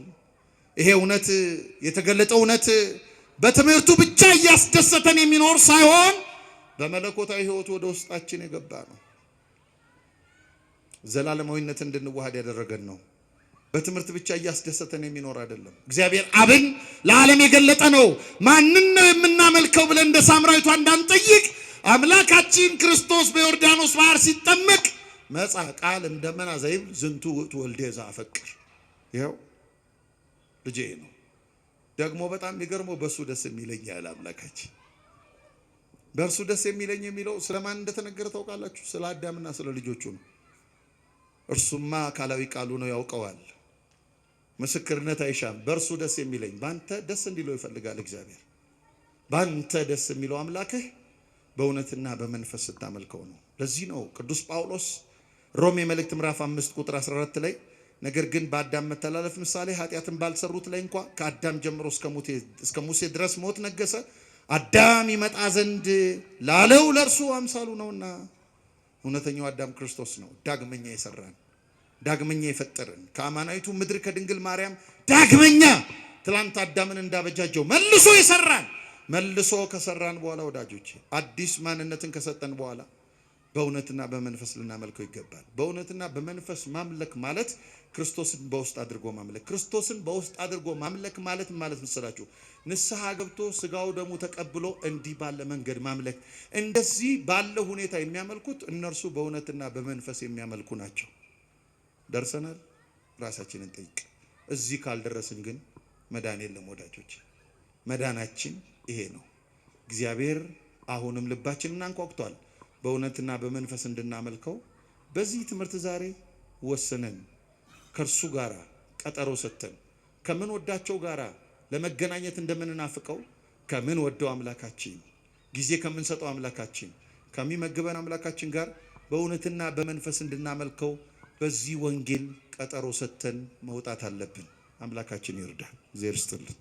ይሄ እውነት የተገለጠው እውነት በትምህርቱ ብቻ እያስደሰተን የሚኖር ሳይሆን በመለኮታዊ ሕይወቱ ወደ ውስጣችን የገባ ነው። ዘላለማዊነት እንድንዋሃድ ያደረገን ነው። በትምህርት ብቻ እያስደሰተን የሚኖር አይደለም። እግዚአብሔር አብን ለዓለም የገለጠ ነው። ማንን ነው የምናመልከው ብለን እንደ ሳምራዊቷ እንዳንጠይቅ አምላካችን ክርስቶስ በዮርዳኖስ ባህር ሲጠመቅ መጻ ቃል እምደመና ዘይብል ዝንቱ ውእቱ ወልዴ ዘአፈቅር። ይኸው ልጄ ነው። ደግሞ በጣም የሚገርመው በእሱ ደስ የሚለኝ ያለ አምላካችን። በእርሱ ደስ የሚለኝ የሚለው ስለማን እንደተነገረ ታውቃላችሁ? ስለ አዳምና ስለ ልጆቹ ነው። እርሱማ አካላዊ ቃሉ ነው፣ ያውቀዋል። ምስክርነት አይሻም። በእርሱ ደስ የሚለኝ በአንተ ደስ እንዲለው ይፈልጋል እግዚአብሔር። በአንተ ደስ የሚለው አምላክህ በእውነትና በመንፈስ ስታመልከው ነው። ለዚህ ነው ቅዱስ ጳውሎስ ሮሜ መልእክት ምዕራፍ 5 ቁጥር 14 ላይ ነገር ግን በአዳም መተላለፍ ምሳሌ ኃጢአትን ባልሰሩት ላይ እንኳ ከአዳም ጀምሮ እስከ ሙሴ ድረስ ሞት ነገሰ፣ አዳም ይመጣ ዘንድ ላለው ለእርሱ አምሳሉ ነውና። እውነተኛው አዳም ክርስቶስ ነው። ዳግመኛ የሰራን፣ ዳግመኛ የፈጠረን ከአማናዊቱ ምድር ከድንግል ማርያም ዳግመኛ ትላንት አዳምን እንዳበጃጀው መልሶ የሰራን። መልሶ ከሰራን በኋላ ወዳጆች አዲስ ማንነትን ከሰጠን በኋላ በእውነትና በመንፈስ ልናመልከው ይገባል። በእውነትና በመንፈስ ማምለክ ማለት ክርስቶስን በውስጥ አድርጎ ማምለክ። ክርስቶስን በውስጥ አድርጎ ማምለክ ማለት መሰላችሁ? ንስሐ ገብቶ ስጋው ደሙ ተቀብሎ እንዲህ ባለ መንገድ ማምለክ። እንደዚህ ባለ ሁኔታ የሚያመልኩት እነርሱ በእውነትና በመንፈስ የሚያመልኩ ናቸው። ደርሰናል? ራሳችንን ጠይቅ። እዚህ ካልደረስን ግን መዳን የለም ወዳጆች። መዳናችን ይሄ ነው። እግዚአብሔር አሁንም ልባችንን አንኳኩቷል በእውነትና በመንፈስ እንድናመልከው። በዚህ ትምህርት ዛሬ ወስነን ከእርሱ ጋር ቀጠሮ ሰጥተን ከምን ወዳቸው ጋር ለመገናኘት እንደምንናፍቀው ከምን ወደው አምላካችን ጊዜ ከምንሰጠው አምላካችን ከሚመግበን አምላካችን ጋር በእውነትና በመንፈስ እንድናመልከው በዚህ ወንጌል ቀጠሮ ሰጥተን መውጣት አለብን። አምላካችን ይርዳል። እግዚአብሔር ይስጥልን።